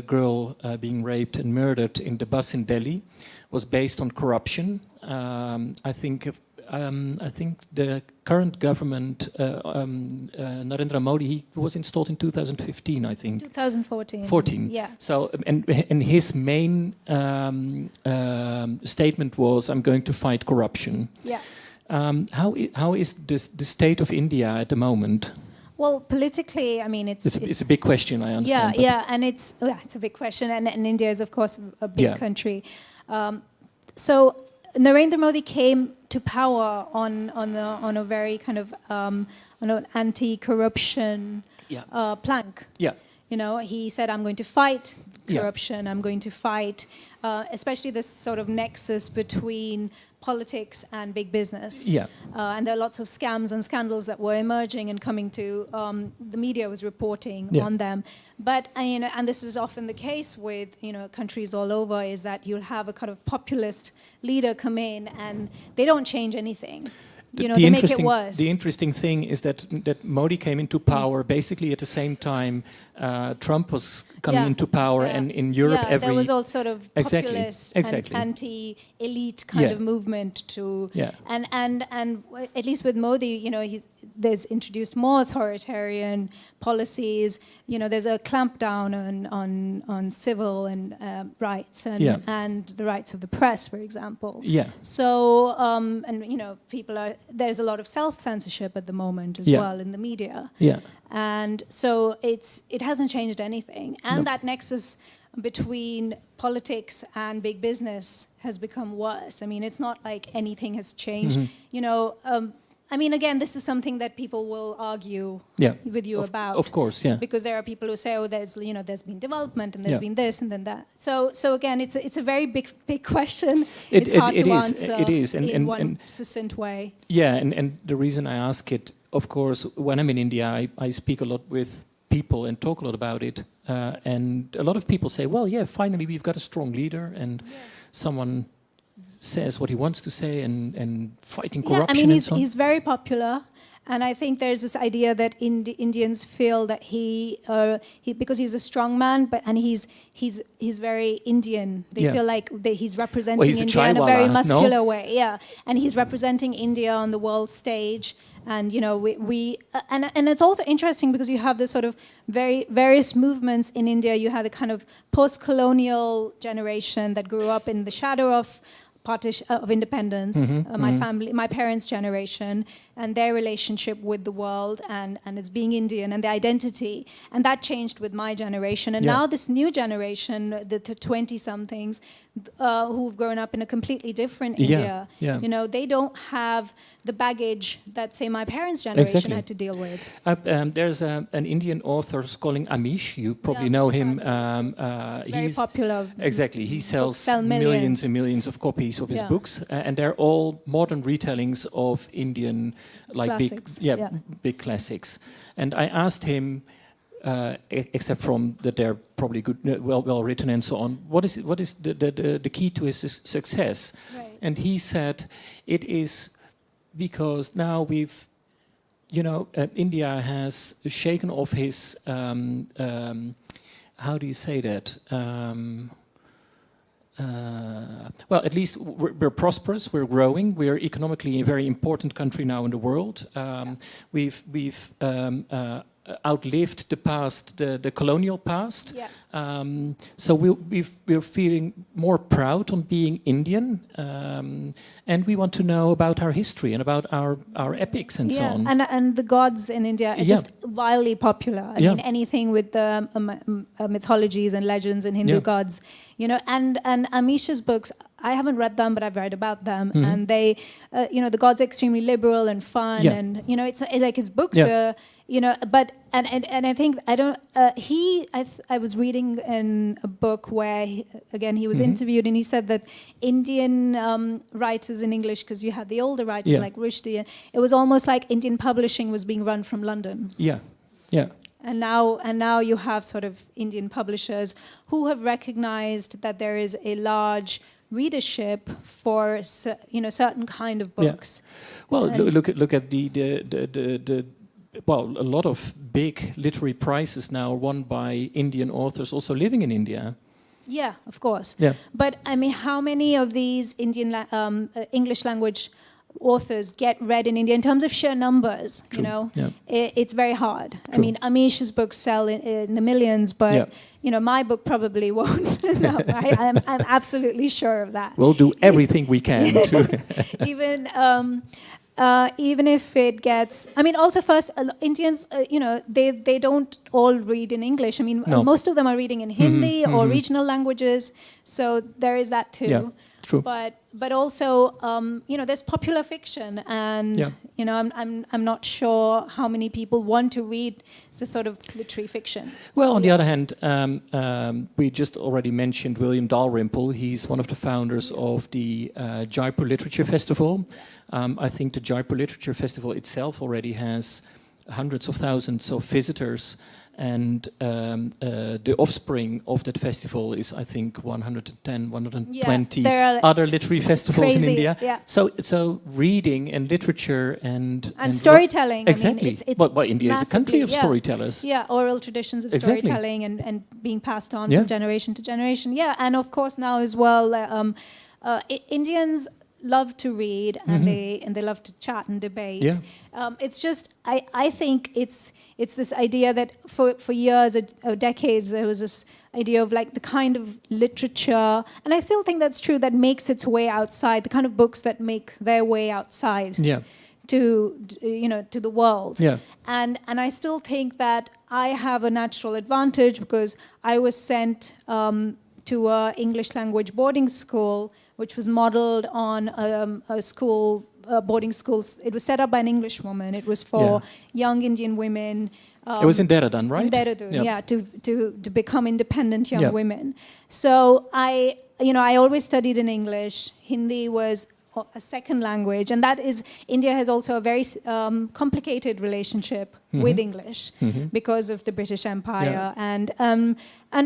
girl being raped and murdered in the bus in Delhi was based on corruption. I think I think the current government, Narendra Modi, he was installed in 2015, I think. 2014. 14. Yeah. So, and his main statement was, "I'm going to fight corruption." Yeah. How is the state of India at the moment? Well, politically, I mean, It's a big question, I understand. Yeah, and it's a big question, and India is, of course, a big country. So Narendra Modi came to power on a very kind of on an anti-corruption plank. Yeah. You know, he said, "I'm going to fight corruption. I'm going to fight, especially this sort of nexus between politics and big business." Yeah. And there are lots of scams and scandals that were emerging and coming to the media was reporting on them. But and this is often the case with countries all over, is that you'll have a kind of populist leader come in and they don't change anything. They make it worse. The interesting thing is that Modi came into power basically at the same time Trump was coming into power, and in Europe there was all sort of populist and anti-elite kind of movement to, and at least with Modi, there's introduced more authoritarian policies. There's a clampdown on civil and rights and the rights of the press, for example. Yeah. So there's a lot of self-censorship at the moment as well in the media. Yeah. And so it hasn't changed anything. And that nexus between politics and big business has become worse. I mean, it's not like anything has changed. Again, this is something that people will argue with you about. Of course, yeah. Because there are people who say, there's been development and there's been this and then that. So again, it's a very big question. It's hard to answer in one succinct way. Yeah, and the reason I ask it, of course, when I'm in India, I speak a lot with people and talk a lot about it. And a lot of people say, well, finally we've got a strong leader and someone says what he wants to say and fighting corruption. He's very popular, and I think there's this idea that Indians feel that he because he's a strong man, and he's very Indian. They feel like he's representing India in a very muscular way. Yeah, and he's representing India on the world stage. And and it's also interesting because you have this sort of various movements in India. You had a kind of post-colonial generation that grew up in the shadow of independence, my parents' generation, and their relationship with the world and as being Indian and the identity. And that changed with my generation. And now this new generation, the 20-somethings, who've grown up in a completely different India, they don't have the baggage that, say, my parents' generation had to deal with. There's an Indian author calling Amish. You probably know him. He's very popular. Exactly. He sells millions and millions of copies of his books, and they're all modern retellings of Indian classics. big classics. And I asked him, except from that they're probably good, well written and so on, what is the key to his success? Right. And he said it is because now we've, India has shaken off his how do you say that? Well, at least we're prosperous, we're growing, we're economically a very important country now in the world. We've outlived the past, the colonial past. So we're feeling more proud on being Indian, and we want to know about our history and about our epics and so on. And the gods in India are just wildly popular. I mean, anything with the mythologies and legends and Hindu gods, and Amish's books, I haven't read them, but I've read about them, and they, the gods are extremely liberal and fun, and it's like his books are. But I think I don't. I was reading in a book where he was interviewed, and he said that Indian writers in English, because you had the older writers like Rushdie, it was almost like Indian publishing was being run from London. And now you have sort of Indian publishers who have recognized that there is a large readership for certain kind of books. Well, look at the a lot of big literary prizes now won by Indian authors also living in India. Yeah, of course. Yeah. But I mean, how many of these Indian English language authors get read in India in terms of sheer numbers. True. You know, Yeah. it's very hard. I True. mean, Amish's books sell in the millions, but Yeah. you know, my book probably won't. No, I'm absolutely sure of that. We'll do everything we can to. Even if it gets, I mean, also first, Indians, you know, they don't all read in English. I mean, No. most of them are reading in Hindi or regional languages, so there is that too. Yeah, true. But also, you know, there's popular fiction, and Yeah. you know, I'm not sure how many people want to read the sort of literary fiction. Well, on the other hand, we just already mentioned William Dalrymple. He's one of the founders of the Jaipur Literature Festival. I think the Jaipur Literature Festival itself already has hundreds of thousands of visitors, and the offspring of that festival is, I think, 110, 120 there are other literary festivals in crazy, India. yeah. So reading and literature and storytelling. Exactly. I mean, it's well, India is a country of massively, yeah. storytellers. Yeah, oral traditions of Exactly. storytelling and being passed on Yeah. from generation to generation. Yeah, and of course now as well, Indians love to read and they love to chat and debate. Yeah. It's just I think it's this idea that for years or decades there was this idea of like the kind of literature, and I still think that's true, that makes its way outside, the kind of books that make their way outside. Yeah. To you know, to the world. Yeah. And I still think that I have a natural advantage because I was sent to a English language boarding school, which was modeled on a school, boarding school. It was set up by an English woman. It was for young Indian women. It was in Dehradun, right? In Dehradun, Yep. yeah, to become independent young Yeah. women. So I always studied in English. Hindi was a second language, and that is, India has also a very complicated relationship with English because of the British Empire, Yeah.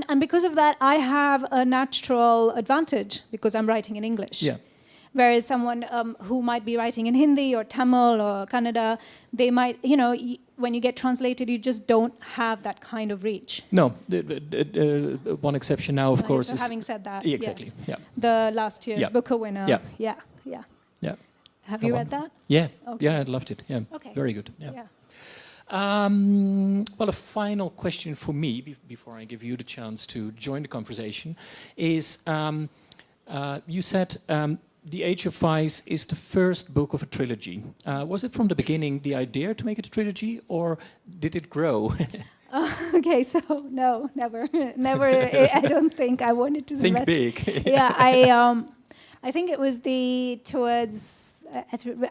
and because of that, I have a natural advantage because I'm writing in English. Yeah. Whereas someone who might be writing in Hindi or Tamil or Kannada, they might, you know, when you get translated, you just don't have that kind of reach. No, one exception now, of course, So is having said that, exactly. yes, Yeah. the last year's Yeah. Booker winner. Yeah. Yeah, yeah. Yeah. Have you read that? Yeah. Okay. Yeah, I loved it. Yeah. Okay. Very good. Yeah. Yeah. Well, a final question for me, before I give you the chance to join the conversation, is you said The Age of Vice is the first book of a trilogy. Was it from the beginning the idea to make it a trilogy, or did it grow? Okay, so no, never. I don't think I wanted to Think big. Yeah, I think it was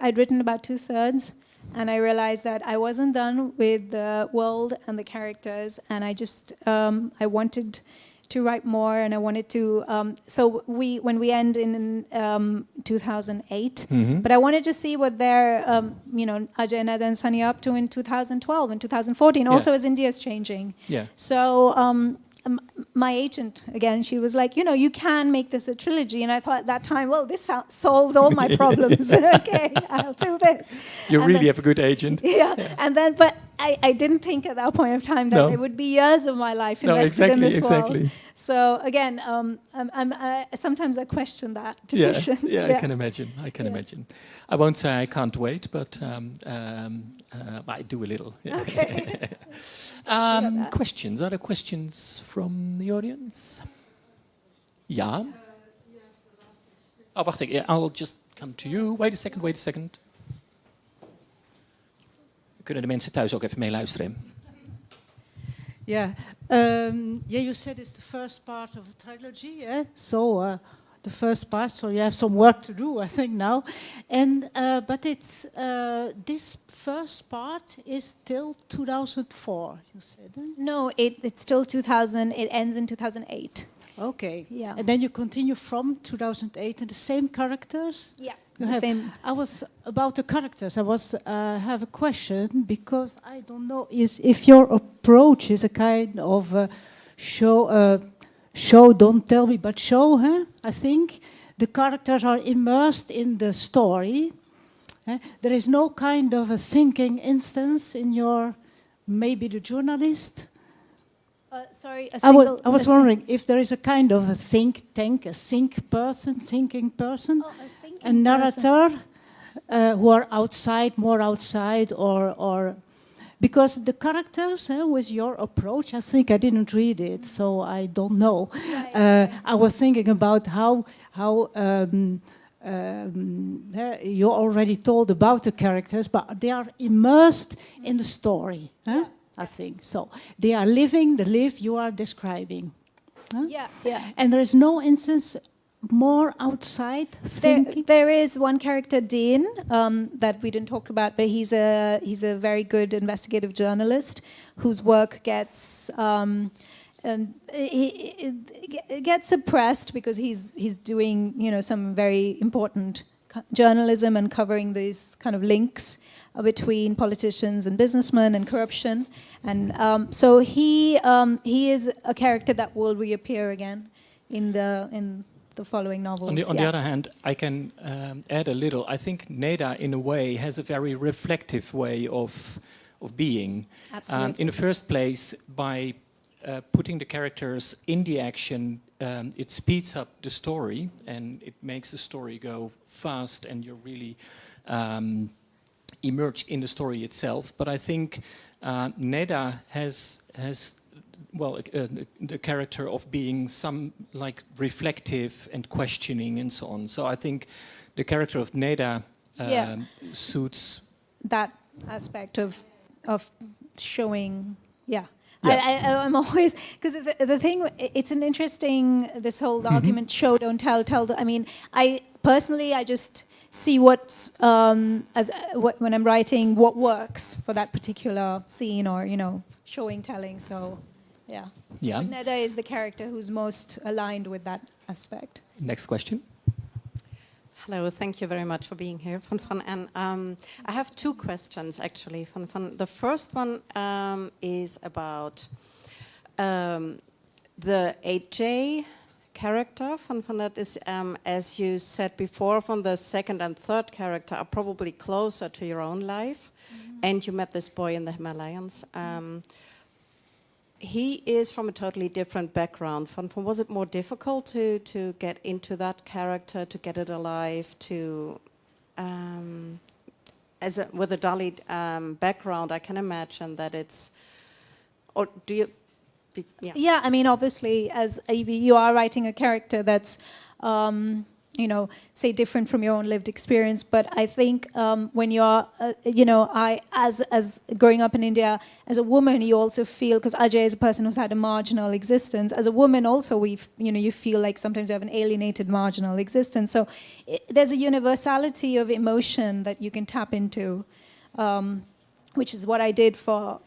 I'd written about 2/3, and I realized that I wasn't done with the world and the characters, and I just I wanted to write more, and I wanted to. So when we end in 2008, but I wanted to see what they're, Ajay, Ned, and Sunny are up to in 2012 and 2014. Yeah. Also, as India is changing. Yeah. So my agent, again, she was like, you can make this a trilogy. And I thought at that time, well, this solves all my problems. Okay, I'll do this. You and really then, have a good agent. Yeah. And then, but I didn't think at that point of time that No. it would be years of my life No, invested in this exactly. world. So again, sometimes I question that decision. Yeah, I can imagine. Imagine. I won't say I can't wait, but I do a little. Yeah. Okay. Questions? Are there questions from the audience? Ja. Oh, wacht even. I'll just come to you. Wait a second. Kunnen de mensen thuis ook even meeluisteren? Yeah. You said it's the first part of a trilogy, yeah? So the first part, so you have some work to do, I think, now. And but it's this first part is till 2004, you said? Eh? No, it's still 2000. It ends in 2008. Okay. Yeah. And then you continue from 2008 and the same characters? Yeah. You The have, same. I was about the characters. I was have a question because I don't know if your approach is a kind of show don't tell me but show. Huh? I think the characters are immersed in the story. There is no kind of a thinking instance in your maybe the journalist. Sorry, I was wondering if there is a kind of a think tank, a thinking person, Oh, a thinking a narrator, who are outside, more outside, or because the characters, with your approach, I think I didn't read it, so I don't know. I was thinking about how you already told about the characters, but they are immersed in the story. I think so. They are living the life you are describing. And there is no instance more outside thinking. There is one character, Dean, that we didn't talk about, but he's a very good investigative journalist whose work gets he gets suppressed because he's doing some very important journalism and covering these kind of links between politicians and businessmen and corruption, and so he is a character that will reappear again in the following novels. On the other hand, I can add a little. I think Neda, in a way, has a very reflective way of being. Absolutely. In the first place, by putting the characters in the action, it speeds up the story and it makes the story go fast, and you're really immersed in the story itself. But I think Neda has the character of being some like reflective and questioning and so on. So I think the character of Neda suits that aspect of showing. I'm always, because the thing, it's an interesting, this whole argument, show, don't tell, I mean, I just see what's, when I'm writing, what works for that particular scene or, showing, telling, so, yeah. Neda is the character who's most aligned with that aspect. Next question. Hello, thank you very much for being here, and I have two questions actually. The first one is about the AJ character. That is, as you said before, from the second and third character are probably closer to your own life, and you met this boy in the Himalayas. He is from a totally different background. Was it more difficult to get into that character, to get it alive, to with a Dalit background? I can imagine that it's. Or do you? Yeah, I mean, obviously, as you are writing a character that's. Say different from your own lived experience. But I think when you're, as growing up in India, as a woman, you also feel, because Ajay is a person who's had a marginal existence. As a woman also, you feel like sometimes you have an alienated marginal existence. So there's a universality of emotion that you can tap into, which is what I did for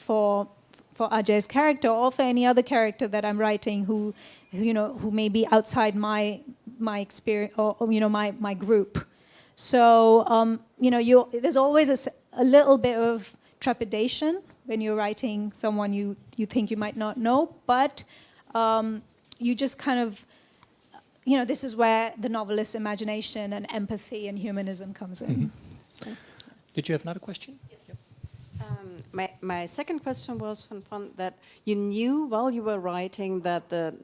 Ajay's character, or for any other character that I'm writing who may be outside my experience or my group. So there's always a little bit of trepidation when you're writing someone you think you might not know, but you just kind of this is where the novelist's imagination and empathy and humanism comes in. So. Did you have another question? Yes. My second question was that you knew while you were writing that the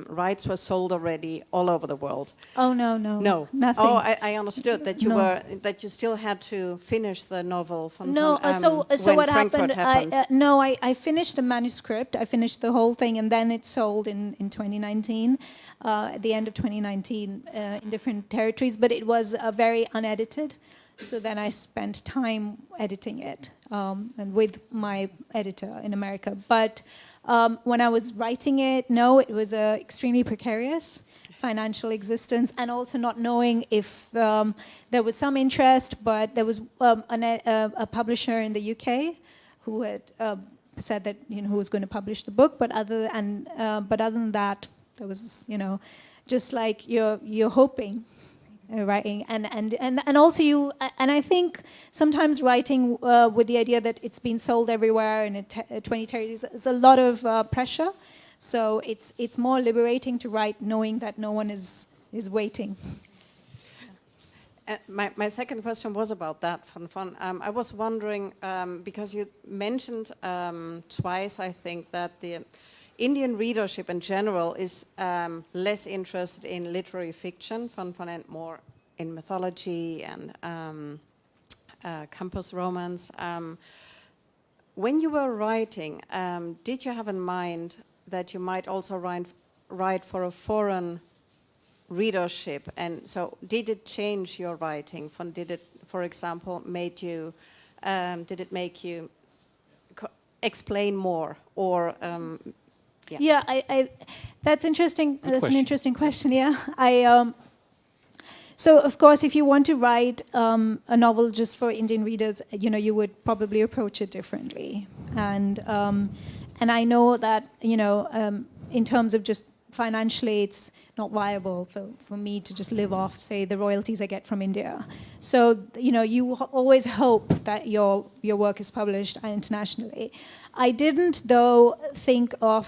rights were sold already all over the world. Oh no, nothing. Oh, I understood that you still had to finish the novel. So what happened? I finished the manuscript. I finished the whole thing, and then it sold in 2019, at the end of 2019, in different territories. But it was very unedited. So then I spent time editing it, and with my editor in America. But when I was writing it, it was extremely precarious financial existence, and also not knowing if there was some interest, but there was a publisher in the UK who had said that who was going to publish the book. But other than that, there was just like you're hoping. Writing and also I think sometimes writing with the idea that it's been sold everywhere in 20 territories is a lot of pressure. So it's more liberating to write knowing that no one is waiting. My second question was about that. I was wondering because you mentioned twice, I think, that the Indian readership in general is less interested in literary fiction, and more in mythology and campus romance. When you were writing, did you have in mind that you might also write for a foreign readership? And so did it change your writing? Did it, for example, make you explain more? Or that's interesting. Good That's question. an interesting question. Yeah, so of course, if you want to write a novel just for Indian readers, you would probably approach it differently. And I know that in terms of just financially, it's not viable for me to just live off, say, the royalties I get from India. So you always hope that your work is published internationally. I didn't, though, think of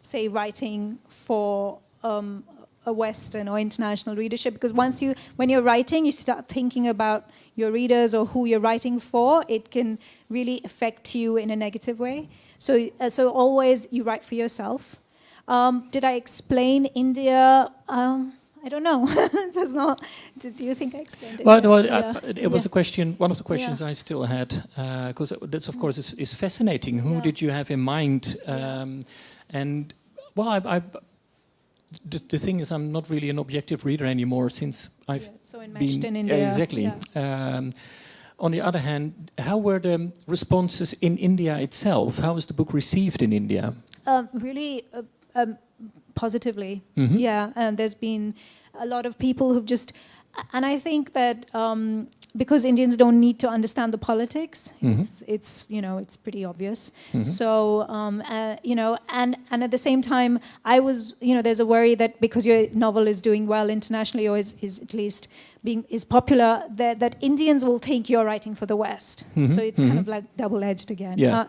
say writing for a Western or international readership, because when you're writing, you start thinking about your readers or who you're writing for. It can really affect you in a negative way. So always you write for yourself. Did I explain India? I don't know. That's not. Do you think I explained it? Well, it was a question. One of the questions I still had, because that's of course is fascinating. Who did you have in mind? And well, the thing is, I'm not really an objective reader anymore since I've so enmeshed in India. Exactly. Yeah. On the other hand, how were the responses in India itself? How was the book received in India? Really positively. Mm-hmm. Yeah, and there's been a lot of people who've just, and I think that because Indians don't need to understand the politics, it's pretty obvious. Mm-hmm. So and at the same time, I was there's a worry that because your novel is doing well internationally, or is at least is popular, that Indians will think you're writing for the West. Mm-hmm. So it's kind of like double-edged again. Yeah.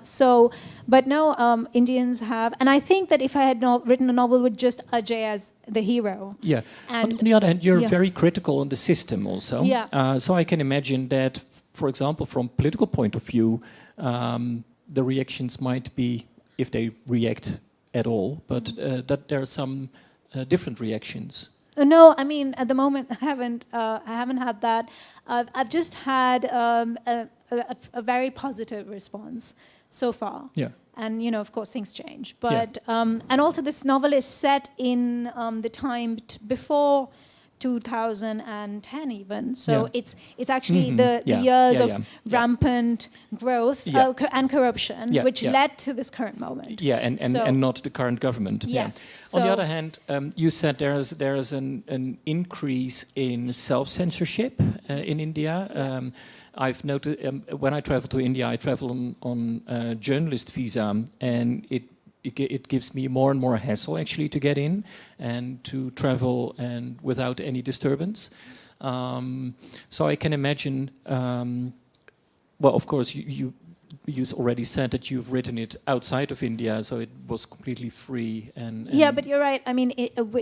But no, Indians have, and I think that if I had not written a novel with just Ajay as the hero. Yeah. And on the other hand, you're very critical on the system also. Yeah. So I can imagine that, for example, from political point of view, the reactions might be, if they react at all, but that there are some different reactions. No, I mean at the moment I haven't had that. I've just had a very positive response so far. Yeah. And of course things change. But and also this novel is set in the time before 2010 even. So it's actually the years of rampant growth and corruption, which led to this current moment. Yeah, and not the current government. Yes. Yeah. So on the other hand, you said there is an increase in self-censorship in India. I've noted when I travel to India, I travel on journalist visa, and it gives me more and more hassle actually to get in and to travel and without any disturbance. So I can imagine. Well, of course, you already said that you've written it outside of India, so it was completely free. And yeah, but you're right. I mean,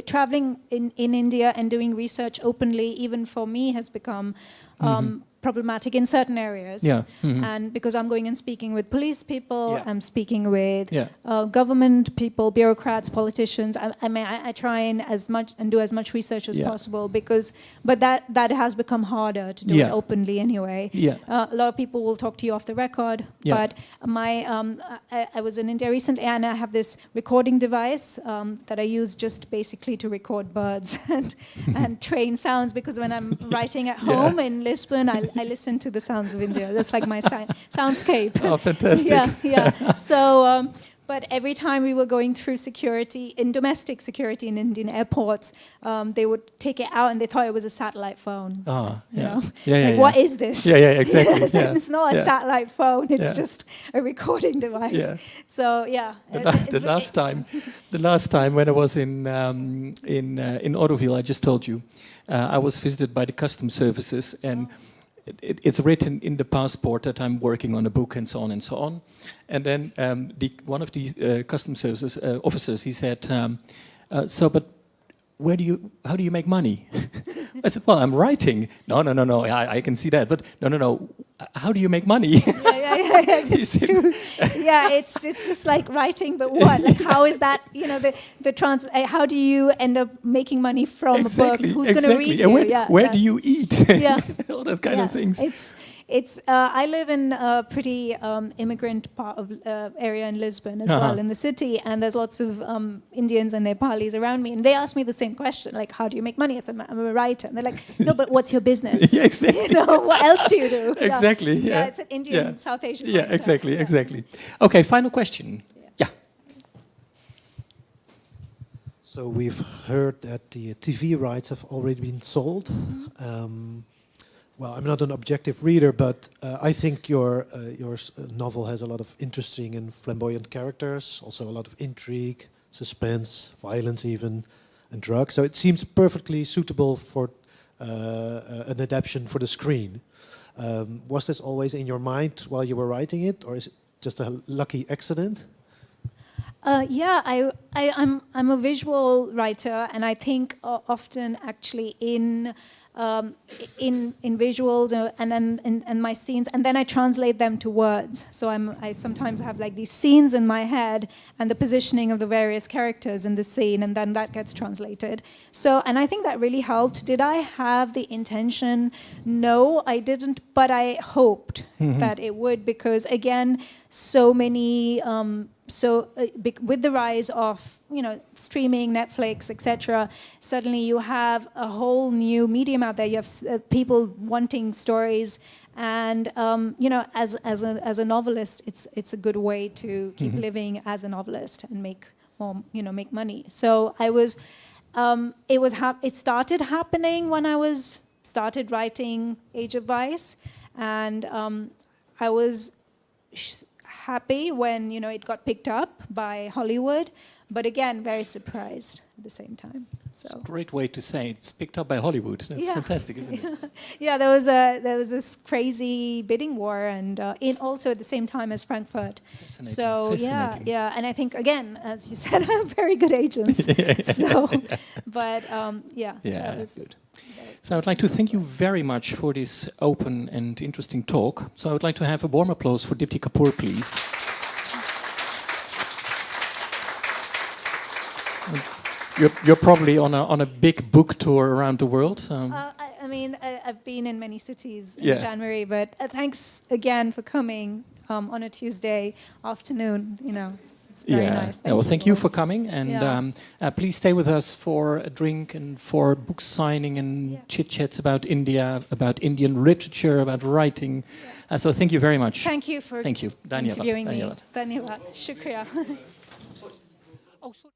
traveling in India and doing research openly, even for me, has become problematic in certain areas. Yeah. Mm-hmm. And because I'm going and speaking with police people, I'm speaking with Yeah. Government people, bureaucrats, politicians. I try and do as much research as possible but that has become harder to do it openly anyway. Yeah. A lot of people will talk to you off the record. Yeah. But I was in India recently, and I have this recording device that I use just basically to record birds and train sounds, because when I'm writing at home in Lisbon, I listen to the sounds of India. That's like my soundscape. Oh, fantastic. Yeah. So, but every time we were going through domestic security in Indian airports, they would take it out and they thought it was a satellite phone. Ah, you know? Yeah. What is this? Yeah, exactly. It's not a satellite phone. It's just a recording device. Yeah. So yeah. The last time when I was in Auroville, I just told you, I was visited by the customs services, and it's written in the passport that I'm working on a book and so on and so on. And then one of the customs services officers, he said, but how do you make money? I said, well, I'm writing. No, I can see that. But no, how do you make money? Yeah, that's true. Yeah, it's just like writing, but what? Like, how is that, how do you end up making money from a book? Who's going to read you? Where do you eat? Yeah. All that kind of things. It's I live in a pretty immigrant part of area in Lisbon as well, in the city, and there's lots of Indians and Nepalis around me, and they ask me the same question, like, how do you make money? I said, I'm a writer. And they're like, no, but what's your business? Yeah, exactly. You know, what else do you do? Exactly. Yeah, it's an Indian, South Asian Yeah, mindset. exactly, exactly. Okay, final question. Yeah. So we've heard that the TV rights have already been sold. Well, I'm not an objective reader, but I think your novel has a lot of interesting and flamboyant characters, also a lot of intrigue, suspense, violence even, and drugs. So it seems perfectly suitable for an adaptation for the screen. Was this always in your mind while you were writing it, or is it just a lucky accident? Yeah, I'm a visual writer, and I think often actually in visuals and my scenes, and then I translate them to words. So I sometimes have like these scenes in my head and the positioning of the various characters in the scene, and then that gets translated. So, and I think that really helped. Did I have the intention? No, I didn't, but I hoped that it would, because again, so many. With the rise of streaming, Netflix, etc., suddenly you have a whole new medium out there. You have people wanting stories, and as a novelist, it's a good way to keep living as a novelist and make more, make money. So I was, it started happening when I started writing Age of Vice, and I was happy when it got picked up by Hollywood, but again very surprised at the same time. So It's a great way to say it. It's picked up by Hollywood. That's fantastic, isn't it? Yeah, there was this crazy bidding war, and also at the same time as Frankfurt. Fascinating. So Fascinating. yeah, and I think again, as you said, I have very good agents. So, but that was good. So I would like to thank you very much for this open and interesting talk. So I would like to have a warm applause for Deepti Kapoor, please. You're probably on a big book tour around the world. So. I've been in many cities in January, but thanks again for coming on a Tuesday afternoon. It's very nice. Thank you for coming, and please stay with us for a drink and for book signing and chit-chats about India, about Indian literature, about writing. So thank you very much. Thank you for interviewing me. Dhanyavad. Shukriya. Oh, sorry.